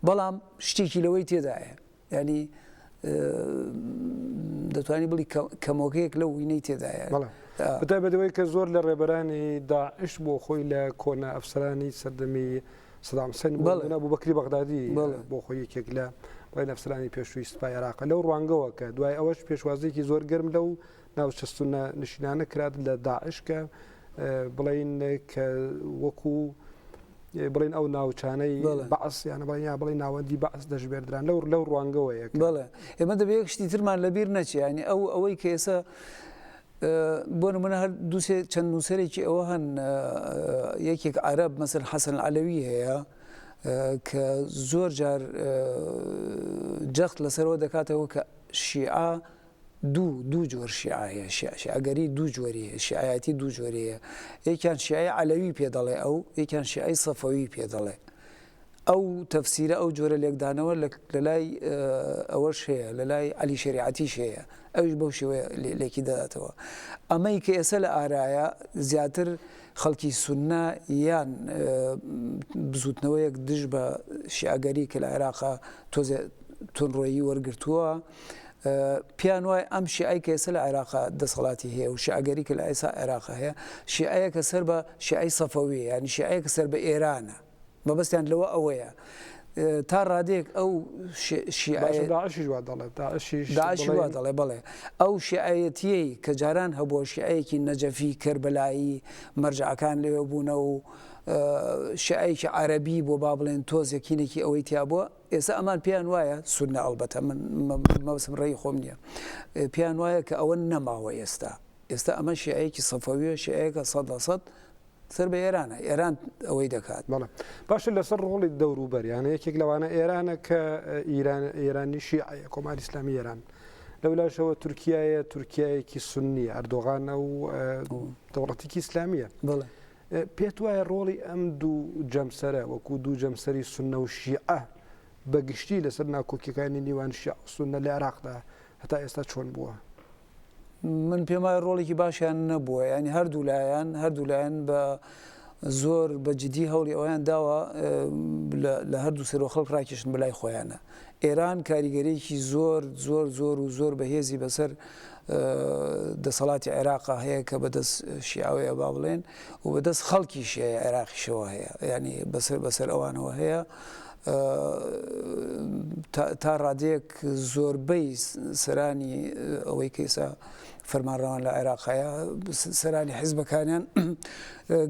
B: بەڵام شتێکی لەوەی تێدایە ینی دەتوانانی بڵی کەمۆکەیەک لەو وینەی تێدایە
A: بەتایبەتەوەی کە زۆر لە ڕێبەرانی داعش بۆ خۆی لە کۆنا ئەفسەرانی سەردەمی سەدام حوسێن بوو بەکری بەغدادی بۆ خۆی یەکێک لە بڵێن ئەفسەرانی پێشووی سوپای عێراق لەو ڕوانگەوە کە دوای ئەوەش پێشوازێکی زۆر گەرم لەو ناوچەستونە نشینانە کرات لە داعش کە بڵین کە وەکو بڵین ئەو ناوچانەی بەعس یانە بڵین ناوەندی بەعس دەژبێردران لەو ڕوانگەوەیە
B: بەڵێ ئێمە دەبێت شتی ترمان لەبیر نەچێ ینی ئەوەی کە ئێستا بۆ نمونە هەر دووسێ چەند نووسەرێکی ئەوە هەن یەکێک عەرەب مەسەل حەسەن عەلەوی هەیە کە زۆر جار جەخت لەسەرەوە دەکاتەوە کە شیعە دوو جۆر شیعە هەیە شیعەگەری دوو جۆری هەیە شیعەتی دوو جۆری هەیە یەکیان شیعەی عەلەوی پێ دەڵێ ئەو یەکیان شیعەی سەفەوی پێ دەڵێ ئەو تەفسیرە ئەو جۆرە لێکدانەوە لە لای ئەوەش هەیە لە لای عەلی شەریعەتیش هەیە ئەوش بەو شێوەیە لێکی دەداتەوە ئەمەی کە ئێستا لە ئارایە زیاتر خەڵکی سوننا یان بزوتنەوەیەک دژ بە شیعەگەری کە لە عێراقا تۆزێ تونڕۆیی وەرگرتووە پیان وای ئەم شیعەی کە ئێستا لە عێراقا دەسەڵاتی هەیە و شیعەگەری کە لە ئێستا عێراقا هەیە شیعەیە کە سەر بە شیعەی سەفەویە یعنی شیعەیە کە سەر بە ئێرانە مەبەستیان لەوە ئەوەیە تا ڕادێک ئەو
A: داعشی وا
B: دەڵێ بڵێ ئەو شیعەتیەی کە جاران هەبووە شیعەیەکی نەجەفی کەربەلایی مەرجەعەکان لێوە بوونە و شیعەیەکی عەرەبی بۆ با بڵێن تۆزێکینێکی ئەوەی تیا بووە ئێستا ئەمان پێیان وایە سوننە ئەڵبەتە من مەبەستم ڕێی خۆم نییە پێیان وایە کە ئەوە نەماوە ئێستا ئەمە شیعەیەکی سەفەویە شیعەیەکە 100% سەر بە ئێرانە ئێران ئەوەی دەکات
A: بەڵێ باشە لەسەر ڕۆڵی دەوروبەریانە یەکێک لەوانە ئێرانە کە ئێرانی شیعەیە کۆماری ئیسلامی ئێران لەولاشەوە تورکیایەکی سوننی ئەردۆغانە و دەوڵەتێکی ئیسلامیە پێت وایە ڕۆڵی ئەم دوو جەمسەرە وەکو دوو جەمسەری سوننە و شیعە بەگشتی لەسەر ناکۆکیەکانی نیوان شیع و سوننە لە عێراقدا هەتا ئێستا چۆن بووە؟
B: من پێم وایە ڕۆڵێکی باشیان نەبووە ینی هەردوو لایەن بە زۆر بەجددی هەوڵی ئەویان داوە لە هەردوو سەرۆ خەڵک ڕاکێشن بەلای خۆیانە ئێران کاریگەرێکی زۆر بەهێزی بەسەر دەسەڵاتی عێراقا هەیە کە بەدەست شیعەوەیە با بڵێن و بەدەست خەڵکی شیعە عێراقیشەوە هەیە ینی بەسەر ئەوانەوە هەیە تا ڕادەیەک زۆربەی سەرانی ئەوەی کەیسا فەرمانڕەوان لە عێراقایە سەرانی حیزبەکانیان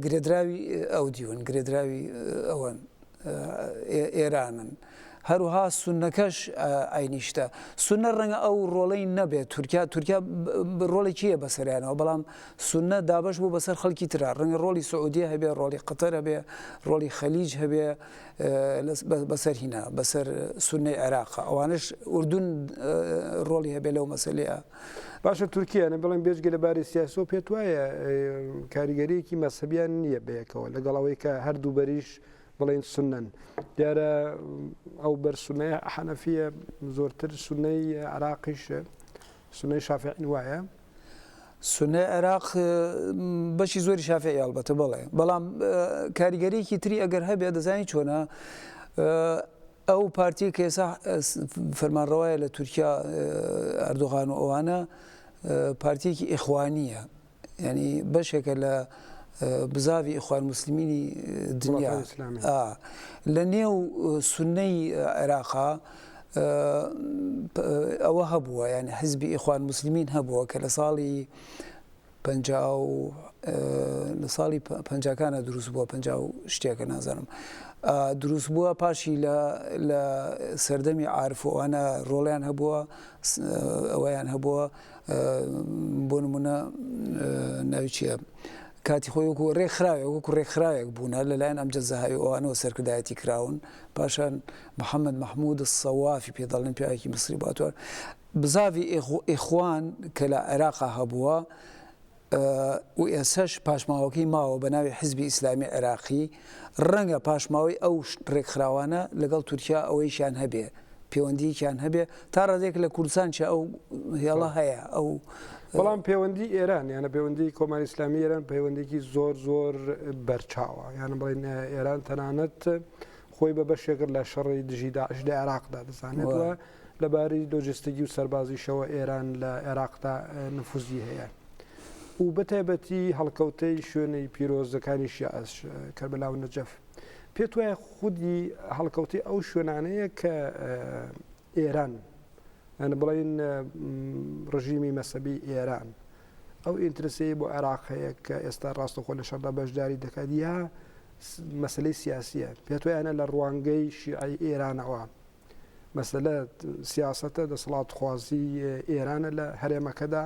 B: گرێدراوی ئەو دیون گرێدراوی ئەوەن ئێرانن هەروها سوننەکەش ئاینیشتە سوننە ڕەنگە ئەو ڕۆڵەی نەبێت تورکیا ڕۆڵێکیە بەسەریانەوە بەڵام سوننە دابش بوو بەسەر خەڵکی ترا ڕەنگە ڕۆڵی سعودیە هەبێ ڕۆڵی قەتەر هەبێ ڕۆڵی خەلیج هەبێ بەسەر هینە بەسەر سوننەی عێراقا ئەوانش ئوردون ڕۆڵی هەبێ لەو مەسەلەیە
A: باشە تورکیانە بڵێن بێژگە لەباری سیاسۆ پێت وایە کاریگەریەکی مەسەبیان نییە بەیەکەوە لەگەڵ ئەوەی کە هەردوو بەریش بڵێن سنەن دیارە ئەو بەرسونەیە حەنەفیە زۆرتر سونەی عێراقیش سونەی شافعین وایە
B: سونەی عێراق بەشی زۆری شافعی ئەڵبەتە بەڵام کاریگەریەکی تری ئەگەر هەبێ دەزانی چۆنە ئەو پارتی کە ئێستا فەرمانڕەوایە لە تورکیا ئەردۆغان و ئەوانە پارتیەکی ئیخوانیە ینی بەشێکە لە بزاوی ئیخوان موسلیمینی دنیا لە نێو سونەی عێراقا ئەوە هەبووە ینی حیزبی ئیخوان موسلیمین هەبووە کە لە ساڵی پەنجاکانە دروست بووە پەنجا و شتێکە نازانم دروست بووە پاشی لە سەردەمی عارف و ئەوانە ڕۆڵیان هەبووە ئەوەیان هەبووە بۆ نمونە ناوی چییە کاتی خۆی وەکو ڕێکخراوێک بوونە لەلایەن ئەم جەزاهاوی ئەوانەوە سەرکردایەتی کراون پاشان محەممەد مەحموود سەوافی پێدەڵێن پیاوێکی مصری باتوار بزاوی ئیخوان کە لە عێراقا هەبووە و ئێسەش پاشماوەکەی ماوە بە ناوی حیزبی ئیسلامی عێراقی ڕەنگە پاشماوەی ئەو ڕێکخراوانە لەگەڵ تورکیا ئەوەیشیان هەبێ پەیوەندییەکیان هەبێ تا ڕادێک لە کوردستان چ ئەو هێڵە هەیە ئەو
A: بەڵام پەیوەندی ئێران یانە پەیوەندی کۆماری ئیسلامی ئێران پەیوەندێکی زۆر بەرچاوە یانە بڵێن ئێران تەنانەت خۆی بە بەشێکرد لە شەڕی دژی داعش لە عێراقدا دەزانێتەوە لەبارەی لۆجستیکی و سەربازیشەوە ئێران لە عێراقدا نفوزی هەیە و بەتایبەتی هەڵکەوتەی شوێنەی پیرۆزەکانی شیعەش کەربەلا و نەجەف پێت وایە خودی هەڵکەوتی ئەو شوێنانەیە کە ئێران ئەنە بڵین ڕژیمی مەسەبی ئێران ئەو ئینترسی بۆ عێراق هەیە کە ئێستا ڕاستەخۆ لە شەڕدا بەشداری دەکات یا مەسلەی سیاسیە پێت وایە لە ڕوانگەی شیعی ئێرانەوە مەسەلە سیاسەتە دەسەڵات خوازی ئێرانە لە هەرێمەکەدا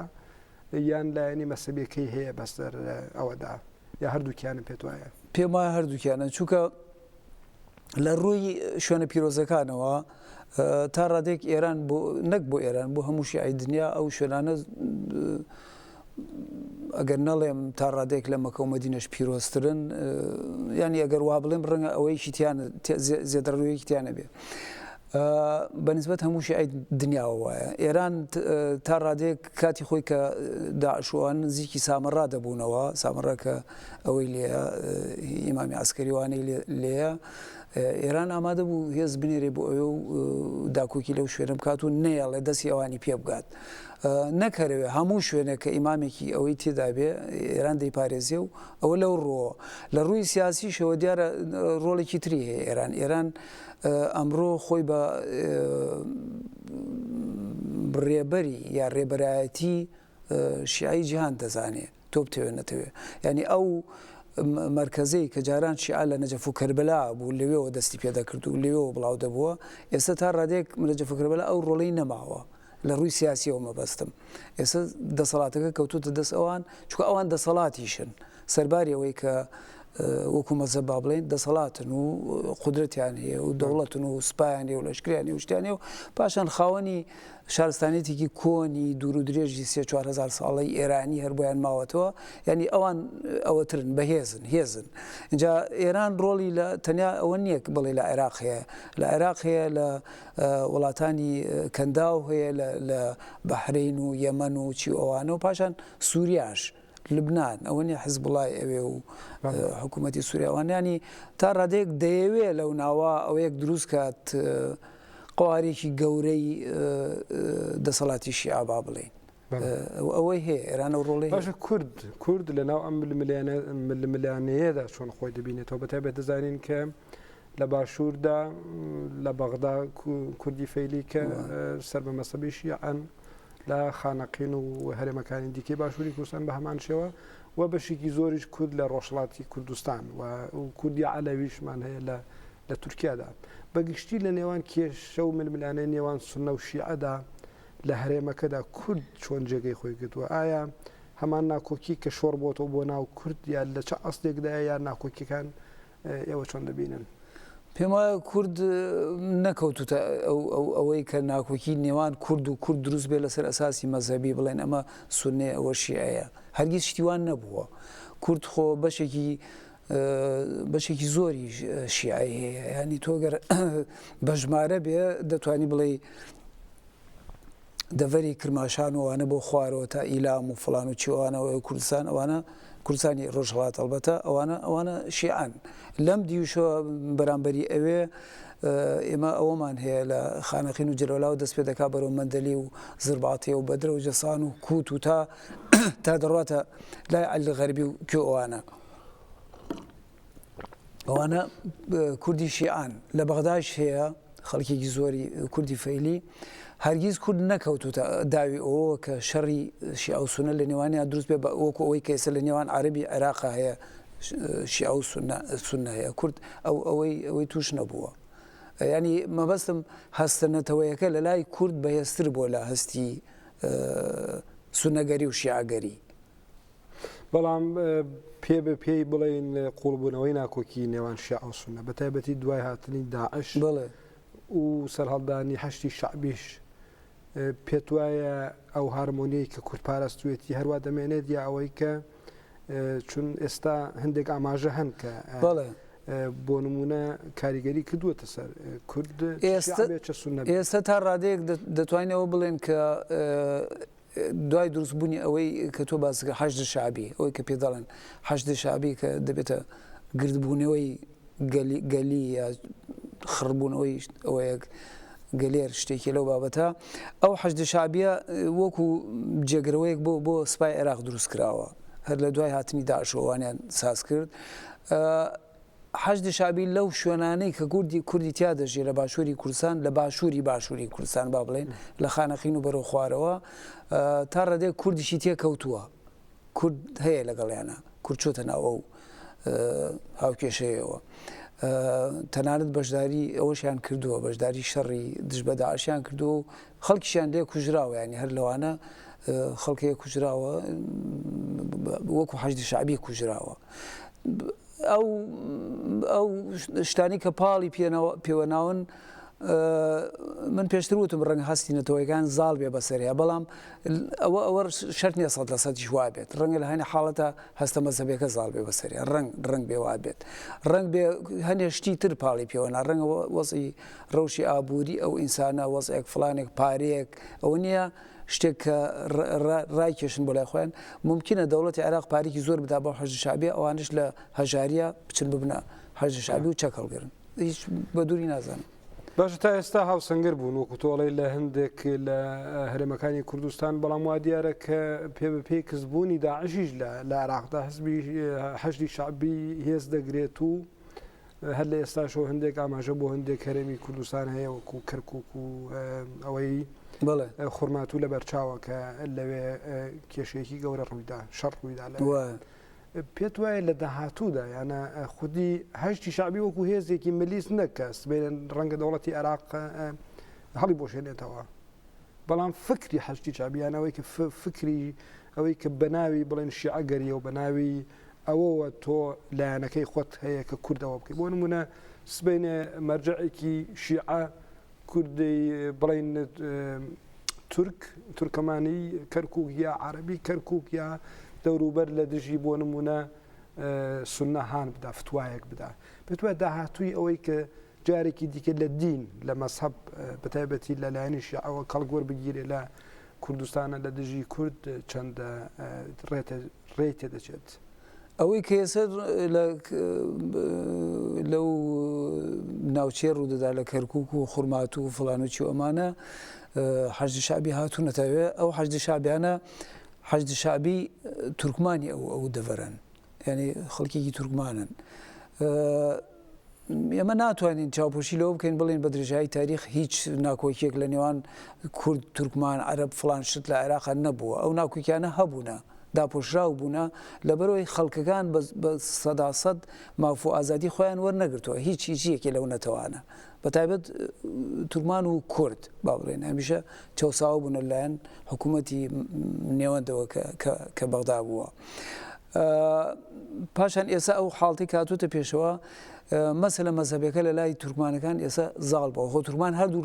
A: یان لایەنی مەسەبیەکەی هەیە بەسەر ئەوەدا یا هەردووکیانە پێت وایە
B: پێم وایە هەردووکیانە چونکە لە ڕووی شوێنە پیرۆزەکانەوە تا ڕادێک ئێران نەک بۆ ئێران بۆ هەموو شیعی دنیا ئەو شوێنانە ئەگەر نەڵێم تا ڕادێک لە مەکە و مەدینەش پیرۆسترن ینی ئەگەر وا بڵێم ڕەنگە ئەوەیشی زیێدەڕوویەکی تیانە بێ بەنسبەت هەمووشی ئەی دنیاوە وایە ئێران تا ڕادێک کاتی خۆی کە داعشوان نزیکی سامەڕا دەبوونەوە سامەڕە کە ئەوەی لێە ئیمامی عسکەریوانەی لێە ئێران ئامادە بوو هێز بنێرێ بۆ ئەوێ و داکۆکی لەو شوێنە بکات و نەیەڵێ دەستی ئەوانی پێ بگات نەکەرەوێ هەموو شوێنە کە ئیمامێکی ئەوەی تێدا بێ ئێران دەیپارێزیێ و ئەوە لەو ڕۆ لە ڕووی سیاسیشەوە دیارە ڕۆڵێکی تری هەیە ئێران ئەمڕۆ خۆی بە ڕێبەری یا ڕێبەرایەتی شیعی جیهان دەزانێ تۆ بتەوێ نەتەوێ ینی ئەو مرکزەی کە جاران شیعە لە نەجەف و کەربەلا بوو لەوێەوە دەستی پێدەکرد و لەوێەوە بڵاو دەبووە ئێستا تا ڕادێک نەجەف و کەربەلا ئەو ڕۆڵەی نەماوە لە ڕووی سیاسیەوە مەبەستم ئێستا دەسەڵاتەکە کەوتوتە دەست ئەوان چکە ئەوان دەسەڵاتیشن سەرباری ئەوەی کە وەکو مەزە با بڵێن دەسەڵاتن و قودرەتیان هەیە و دەوڵەتن و سوپایان هەیە و لەشکریان و شتیان و پاشان خاوەنی شارستانێتێکی کۆنی دوور و درێژی 3-4 ساڵی ئێرانی هەر بۆیان ماوەتەوە ینی ئەوان ئەوەترن بەهێزن هێزن اینجا ئێران ڕۆڵی لە تەنیا ئەوە نییە بڵێ لە عێراق هەیە لە عێراق هەیە لە وڵاتانی کەنداو هەیە لە بەحرین و یەمەن و چی ئەوانە و پاشان سووریاش لبنان ئەوە نیە حیزبوڵای ئەوێ و حکوومەتی سووریاوانیانی تا ڕادێک دەیەوێ لەو ناوە ئەوەیەک دروست کات قوارێکی گەورەی دەسەڵاتی شیعە با بڵێن ئەوەی هەیە ئێرانە و ڕۆڵی
A: باشە کورد لە ناو ئەم ملیانەیەدا چۆن خۆی دەبینێتەوە بەتایبەت دەزانین کە لە باشووردا لە بەغدا کوردی فەیلی کە سەر بە مەسەبی شیعەن لە خانەقین و هەرێمەکانی دیکەی باشووری کوردستان بە هەمان شێوە و بەشێکی زۆریش کورد لە ڕۆژهەڵاتی کوردستان و کوردی عەلەویشمان هەیە لە تورکیادا بەگشتی لە نێوان کێشە و ململانەی نێوان سونە و شیعەدا لە هەرێمەکەدا کورد چۆن جێگەی خۆی کردووە ئایا هەمان ناکۆکی کە شۆڕ بۆتەوە بۆ ناو کورد یان لە چه ئەسڵێکدایە یان ناکۆکیەکان ئێوە چۆن دەبینن
B: پێم وایە کورد نەکەوتوتە ئەوەی کە ناکۆکی نێوان کورد و کورد دروست بێ لەسەر ئەساسی مەزهبی بڵێن ئەمە سونێ ئەوە شیعەیە هەرگیز شتیوان نەبووە کورد خۆ بەشێکی زۆری شیعی هەیە ینی تۆگەر بە ژمارە بێ دەتوانی بڵێ دەڤەری کرماشان وانە بۆ خوارەوە تا ئیلام و فڵان و چیوانەوە کوردستان ئەوانە کوردستانی ڕۆژهەڵات ئەڵبەتە ئەوانە شیعان لەم دیوشەوە بەرامبەری ئەوێ ئێمە ئەوەمان هەیە لە خانەقین و جەلەولا و دەست پێ دەکا بەرەو مەندەلی و زرباتێ و بەدرە و جەسان و کووت و تا دەڕاتە لای عەلی غەربی و کوێ ئەوانە کوردی شیعان لە بەغداش هەیە خەڵکێکی زۆری کوردی فەیلی هەرگیز کورد نەکەوتوتە داوی ئەوە کە شەڕی شیعە و سونە لە نێوانیان دروست بێ وەکو ئەوەی کە ئێستا لە نێوان عەرەبی عێراقا هەیە شیعە و سونە هەیە کورد ئەوەی توش نەبووە ینی مەبەستم هەستنەتەوەیەکە لە لای کورد بەهێزتر بۆ لە هەستی سونەگەری و شیعەگەری
A: بەڵام پێ بە پێی بڵێن قوڵبوونەوەی ناکۆکی نێوان شیعە و سونە بەتایبەتی دوای هاتنی داعش
B: بڵێ
A: و سەرهەڵدانی هەشتی شعبیش پێت وایە ئەو هارمۆنیەی کە کورتپاراستوێتی هەروە دەمێنێت یا ئەوەی کە چون ئێستا هەندێک ئاماژە هەن کە بۆ نمونە کاریگەری کردووەتە سەر کورد
B: ئێستا تا ڕادەیەک دەتوانینەوە بڵێن کە دوای دروستبوونی ئەوەی کە تۆ باسکە حەشد شعبی ئەوەی کە پێ دەڵێن حەشد شعبی کە دەبێتە گردبوونەوەی گەلی یا خڕبوونەوەی ئەوەیەک گەلێر شتێکی لەو بابەتە ئەو حەشد شعبیە وەکو جێگرەوەیەک بۆ سوپای عێراق دروست کراوە هەر لە دوای هاتنی داعشەوانیان ساز کرد حەشد شعبی لەو شوێنانەی کە کوردی تیا دەژێ لە باشووری کوردستان لە باشووری کوردستان با بڵێن لە خانەقین و بەرەو خوارەوە تا ڕادێک کوردیشی تێکەوتووە کورد هەیە لەگەڵیانە کورد چۆتە ناو ئەو هاوکێشەیەوە تەنانەت بەشداری ئەوەشیان کردووە بەشداری شەڕی دژ بە داعشیان کردووە و خەڵکیشیان لێ کوژراوە ینی هەر لەوانە خەڵکەیە کوژراوە وەکو حەشدی شعبی کوژراوە ئەو شتانی کە پاڵی پێوەناون من پێشتروتم ڕەنگ هەستینەتەوەیەکان زاڵ بێ بەسەریا بەڵام ئەوە شەرت نییە 100% وا بێت ڕەنگە لە هەنێ حاڵەتە هەستە مەزەبێکە زاڵ بێ بەسەریا ڕنگ بێ وا بێت ڕنگ بێ هەنێ شتی تر پاڵی پێوەنا ڕەنگە وەزی ڕەوشی ئابووری ئەو ئینسانە وەزێک فلانێک پارەیەک ئەوە نییە شتێک کە ڕایکێشن بۆ لای خۆیان ممکنە دەوڵەتی عێراق پارێکی زۆر بدا بۆ حەج شعبی ئەوانش لە هەژاریە بچن ببنە حەج شعبی و چەکەڵگرن هیچ بە دووری نازانم.
A: باشە تا ئێستا هاوسەنگەر بوون وەکو تۆڵی لە هەندێک لە هەرێمەکانی کوردستان بەڵام وا دیارە کە پێ بەپێی کەسبوونی داعشیش لە عێراقدا حزبی حەشدی شعبی هێز دەگرێت و هەر لە ئێستاشەوە هەندێک ئاماژە بۆ هەندێک هەرێمی کوردستان هەیە وەکو کەرکووک و ئەوەی خورماتوو لە بەرچاوە کە لەوێ کێشەیەکی گەورە ڕوویدا شەڕ ڕوویدا پێت وایە لە داهاتوودا یانە خودی هەشتی شعبی وەکو هێزێکی ملیس نەکەس بێنن ڕەنگە دەوڵەتی عێراق هەڵی بۆشێنێتەوە بەڵام فکری هەشتی شعبیانەوەی کە فکری ئەوەی کە بەناوی بڵێن شیعەگەریە و بەناوی ئەوەوە تۆ لایەنەکەی خۆت هەیە کە کوردەوە بکەیت بۆ نمونە سبەینێ مەرجعێکی شیعە کوردی بڵێن تورکەمانی کەرکووک یا عەرەبی کەرکووک یا دەوروبەر لە دژی بۆ نمونە سونە هان بدا فتوایەک بدا پێت وایە داهاتووی ئەوەی کە جارێکی دیکە لە دین لە مەسحەب بەتایبەتی لە لایەنی شیعەوە کەڵگۆر بگیرێ لە کوردستانە لە دژی کورد چەندە ڕێ تێدەچێت.
B: ئەوەی کە ئێستا لەو ناوچێ ڕوودەدا لە کەرکووک و خورماتوو و فڵانوچی و ئەمانە حەشدی شعبی هاتوونەتەوێ ئەو حەشدی شعبیانە حەشدی شعبی تورکمانی ئەو دەڤەرن یعنی خەڵکێکی تورکمانن ئێمە ناتوانین چاوپۆشی لەوە بکەین بڵێن بە درێژایی تاریخ هیچ ناکۆکیەک لە نێوان کورد تورکمان عەرەب فڵان شت لە عێراق نەبووە ئەو ناکۆکیانە هەبوونە داپۆشراو بوونە لەبەرەوەی خەڵکەکان بە سەداسەد مافۆ ئازادی خۆیان وەرنەگرتووە هیچ هیچیەکی لەو نەتەوانە بەتایبەت تورکمان و کورد با بڵێن هەمیشە چەساوە بوون لەلایەن حکوومەتی نێوەندەوە کە بەغدا بووە. پاشان ئێستا ئەو حاڵتی کاتوتە پێشەوە مەسەلە مەزهبەکە لە لای تورکمانەکان ئێستا زاڵ بووە خۆ تورکمان هەردوو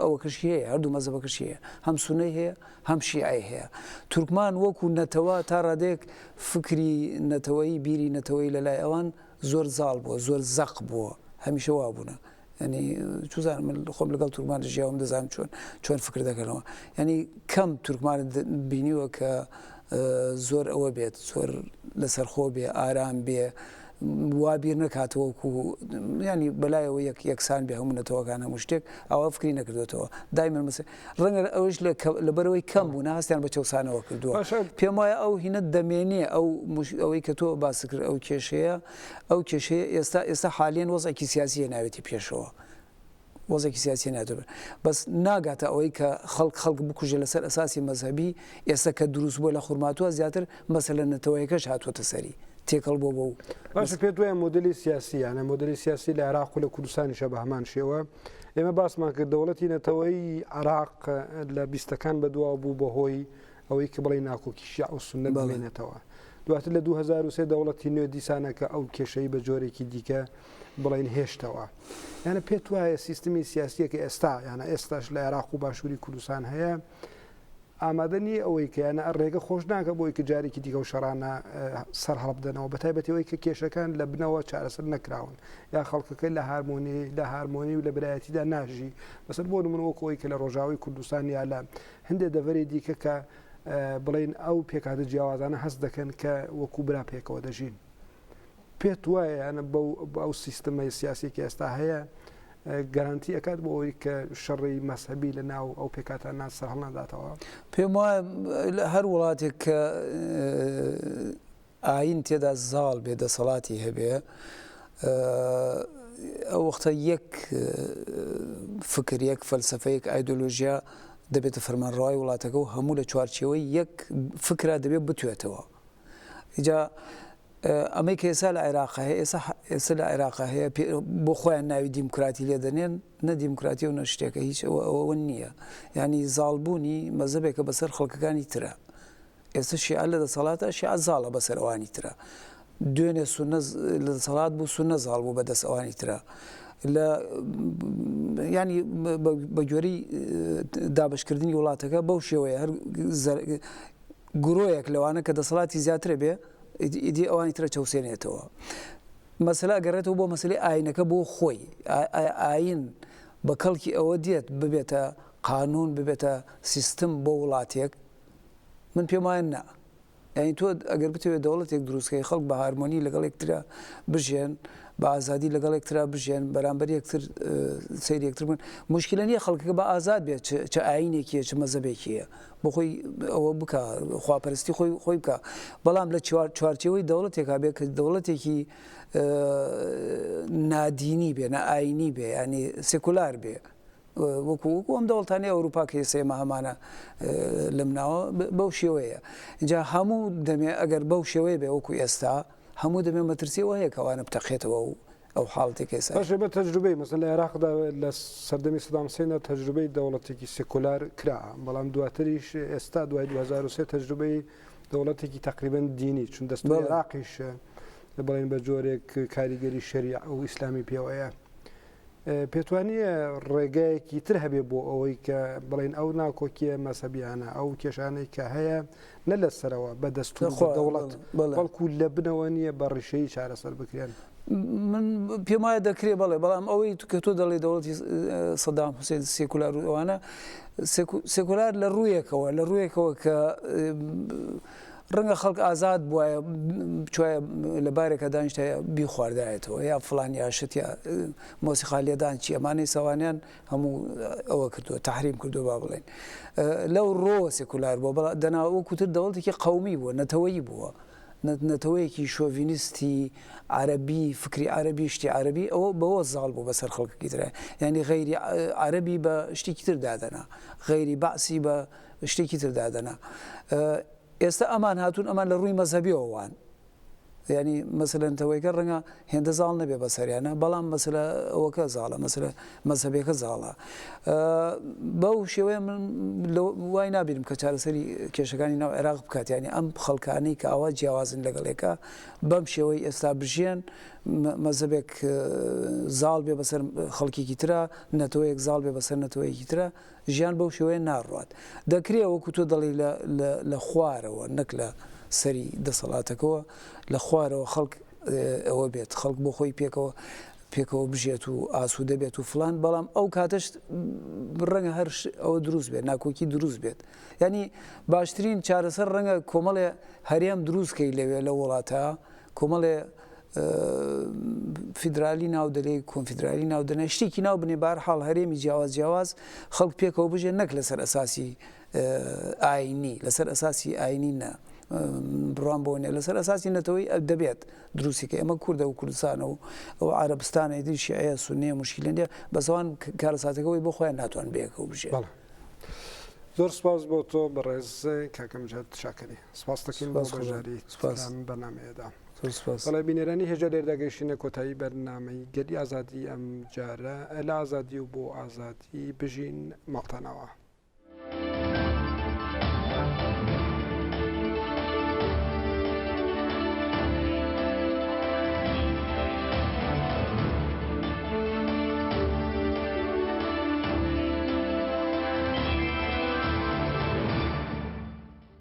B: ئەوە کەشی هەیە هەردوو مەزهبەکەشی هەیە هەم سونەی هەیە هەم شیعی هەیە تورکمان وەکو نەتەوە تا ڕادێک فکری نەتەوەی بیری نەتەوەی لە لای ئەوان زۆر زاڵ بووە زۆر زەق بووە هەمیشە وا بوونە ینی چوزان من خۆم لەگەڵ تورکمان ژیاوم دەزانم چۆن فکر دەکەنەوە ینی کەم تورکمان بینیوە کە زۆر ئەوە بێت زۆر لەسەرخۆ بێ ئارام بێ وابیر نەکاتەوەکو ینی بەلایەوە یەکسان بێ هەموو نەتەوەکان هەموو شتێک ئەوە فکری نەکردوێتەوە دایمەن مەسە ڕەنگە ئەوش لەبەرەوەی کەم بوو هەستیان بە چەسانەوە کردووە پێم وایە ئەو هینە دەمێنێ ئەوەی کە تۆ باس کرد ئەو کێشەیە ئێستا حالیان وەزێکی سیاسی ناوێتی پێشەوە وەزێکی سیاسی ناتوێت بەس ناگاتە ئەوەی کە خەڵک بکوژە لەسەر ئەساسی مەزهبی ئێستا کە دروست بووە لە خورماتووە زیاتر مەسەلە نەتەوەیەکەش هاتووەتە سەری تێکەڵ بۆ و
A: باش پێ دوایە مۆدلی سیاسی یانە مۆدلی سیاسی لە عێراق و لە کوردستانیشە بە هەمان شێوە ئێمە باسمان کرد دەوڵەتی نەتەوەی عێراق لە بیستەکان بەدواوە بوو بەهۆی ئەوەی کە بڵێ ناکۆکی شیع و سوننە بڵێنێتەوە دواتر لە 2023 دەوڵەتی نوێ دیسانە کە ئەو کێشەی بە جۆرێکی دیکە بڵێن هێشتەوە یانە پێت وایە سیستمی سیاسیەکە ئێستا یانە ئێستاش لە عێراق و باشووری کوردستان هەیە ئامادە نیە ئەوەی کە یانە ڕێگە خۆش ناکە بۆی کە جارێکی دیکە و شەڕانە سەر هەڵبدەنەوە بەتایبەتەوەی کە کێشەکان لە بنەوە چارەسەر نەکراون یا خەڵکەکە لە هارمۆنی و لە برایەتیدا ناژی بەسەر بۆ نمونەوەکەوەی کە لە ڕۆژاوی کوردستان یا لە هەندێک دەڤەری دیکە کە بڵێن ئەو پێکاتە جیاوازانە هەست دەکەن کە وەکو برا پێکەوە دەژین پێت وایە یانە ئەو سیستەمەی سیاسێکی ئێستا هەیە گەرانتی ئەکات بۆ ئەوەی کە شەڕی مەسهبی لە ناو ئەو پێکاتانە سەر هەڵنەداتەوە
B: پێم وایە هەر وڵاتێک کە ئاین تێدا زاڵ بێ دەسەڵاتی هەبێ ئەو وەختە یەک فکر یەک فەلسەفەیەک ئایدۆلۆژیا دەبێتە فەرمانڕەوای وڵاتەکە و هەموو لە چوارچێوەی یەک فکرا دەبێت بتوێتەوە ئیجا ئەمەی کە ئێستا لە عێراق هەیە ئێستا لە عێراق هەیە بۆ خۆیان ناوی دیموکراتی لێ دەنێن نە دیموکراتی و نە شتێکە هیچ ئەوە نییە ینی زاڵبوونی مەزەبێکە بەسەر خەڵکەکانی ترە ئێستا شیعە لە دەسەڵاتە شیعە زاڵە بەسەر ئەوانی ترە دوێنێ سونە لە دەسەڵات بوو سونە زاڵ بوو بەدەست ئەوانی ترە لە ینی بە گوێرەی دابشکردنی وڵاتەکە بەو شێوەیە هەر گرۆیەک لەوانە کە دەسەڵاتی زیاترە بێ ئیدی ئەوانی ترە چەوسێنێتەوە. مەسەلا ئەگەڕێتەوە بۆ مەسلەی ئاینەکە بۆ خۆی ئاین بە کەڵکی ئەوە دێت ببێتە قانون ببێتە سیستم بۆ وڵاتێک من پێم وایە نا. یعنی تۆ ئەگەر بتوێت دەوڵەتێک دروستکەی خەڵک بە هارمۆنی لەگەڵ یەکترا بژێن بە ئازادی لەگەڵ یەکترا بژێن بەرامبەر یەکتر سەیری یەکتر بن مشکلە نییە خەڵکەکە بە ئازاد بێت چه ئاینێکیە چه مەزەبێکیە بۆ خۆی ئەوە بکە خواپەرستی خۆی بکە بەڵام لە چوارچێوەی دەوڵەتێکا بێت کە دەوڵەتێکی نادینی بێ نە ئاینی بێ ینی سێکولار بێ وەکو ئەم دەوڵەتانی ئەوروپا کە سێمە هەمانە لەم ناوە بەو شێوەیە اینجا هەموو دەمێ ئەگەر بەو شێوەیە بێ وەکو ئێستا هەموو دەمێ مەترسیەوە هەیە کەوانە بتەقێتەوە و ئەو حاڵێکی ئێستا
A: بە تەجروبەی مەسەن لە عێراقدا لە سەردەمی سەدام حوسێندا تەجروبەی دەوڵەتێکی سێکولار کرا بەڵام دواتریش ئێستا دوای 2023 تەجروبەی دەوڵەتێکی تقریبا دینی چون دەستوری عێراقیش بڵێن بە جۆرێک کاریگەری شەریع و ئیسلامی پێوەیە پێتوانیە ڕێگایەکی تر هەبێ بۆ ئەوەی کە بڵێن ئەو ناکۆکیە مەسەبیانە ئەو کێشانەی کە هەیە نە لەسەرەوە بە دەستور دەوڵەت بەڵکو لە بنەوە نییە بە ڕیشەی چارەسەر بکرێن.
B: من پێم وایە دەکرێت بەڵێ بەڵام ئەوەی کە تۆ دەڵێ دەوڵەتی سەدام حوسێن سێکولار و ئەوانە سێکولار لە ڕوویەکەوە کە ڕەنگە خەڵک ئازاد بووە چوایە لە بارێکە دانیشتە بی خواردایەتەوە یا فڵان یاشت یا مۆسیقالیەدان چی ئەمانەی سەوانیان هەموو ئەوە کردووە تحریم کردو با بڵێن لەو ڕۆ سێکولار بووە بەڵام دەناوەکوتر دەوڵەتێکی قەومی بووە نەتەوەیی بووە نەتەوەیەکی شۆڤینیستی عەرەبی فکری عەرەبی شتی عەرەبی ئەوە بەوە زاڵ بوو بەسەر خەڵکێکی ترە ینی غەیری عەرەبی بە شتێکی تر دادەنا غەیری بەعسی بە شتێکی تر دادەنا. ئێستا ئەمان هاتوون ئەمان لە ڕووی مەزهبیەوەوان ینی مەسەلەن تەوەیکە ڕەنگە هێندە زاڵ نەبێ بەسەریانە بەڵام مەسەلە ئەوەکە زاڵە مەسەلە مەزهبیەکە زاڵە بەو شێوەیە من وای نابینم کە چارەسەری کێشەکانی ناو عێراق بکات ینی ئەم خەڵکانەی کە ئاوا جیاوازن لەگەڵێکە بەم شێوەی ئێستا بژیان مەزهبێک زاڵ بێ بەسەر خەڵکێکی ترە نەتەوەیەک زاڵ بێ بەسەر نەتەوەیەکی ترە ژیان بەو شێوەیە ناڕوات دەکرێت وەکو تۆ دەڵی لە خوارەوە نەک لە سەری دەسەڵاتەکەەوە لە خوارەوە خەڵک ئەوە بێت خەڵک بۆ خۆی پێکەوە بژێت و ئاسوودە بێت و فلان بەڵام ئەو کاتەش ڕەنگە هەر ئەوە دروست بێت ناکۆکی دروست بێت ینی باشترین چارەسەر ڕەنگە کۆمەڵێ هەرێم دروستکەی لەوێ لە وڵاتە کۆمەڵێ فیدرالی ناودەلێ کۆنفیدرالی ناودەنە شتێکی ناو بنێ بەهەرحاڵ هەرێمی جیاواز خەڵک پێکەوە بژێن نەک لەسەر ئەساسی ئاینی لەسەر ئەساسی ئاینی نە بڕوان بۆ نیە لەسەر ئەساسی نەتەوەی دەبێت دروستیکە ئێمە کوردە و کوردستانە و ئەو عەرەبستانە دی شیعە سونیە مشکلە نیە بەسەوان کارەساتەکەەوەی بۆ خۆیان ناتوان بەیەکەوە بژێت.
A: زۆر سپاس بۆ تۆ بەڕێز کاکەم جات شاکەری سپاس دەکەین بۆ بەژاری بەنامەیەدا. بەڵێ بینێرانی هێژە لێرداگەیشتنە کۆتایی بەرنامەی گەلی ئازادی ئەم جارە ئەلا ئازادی و بۆ ئازادی بژین ماڵتانەوە.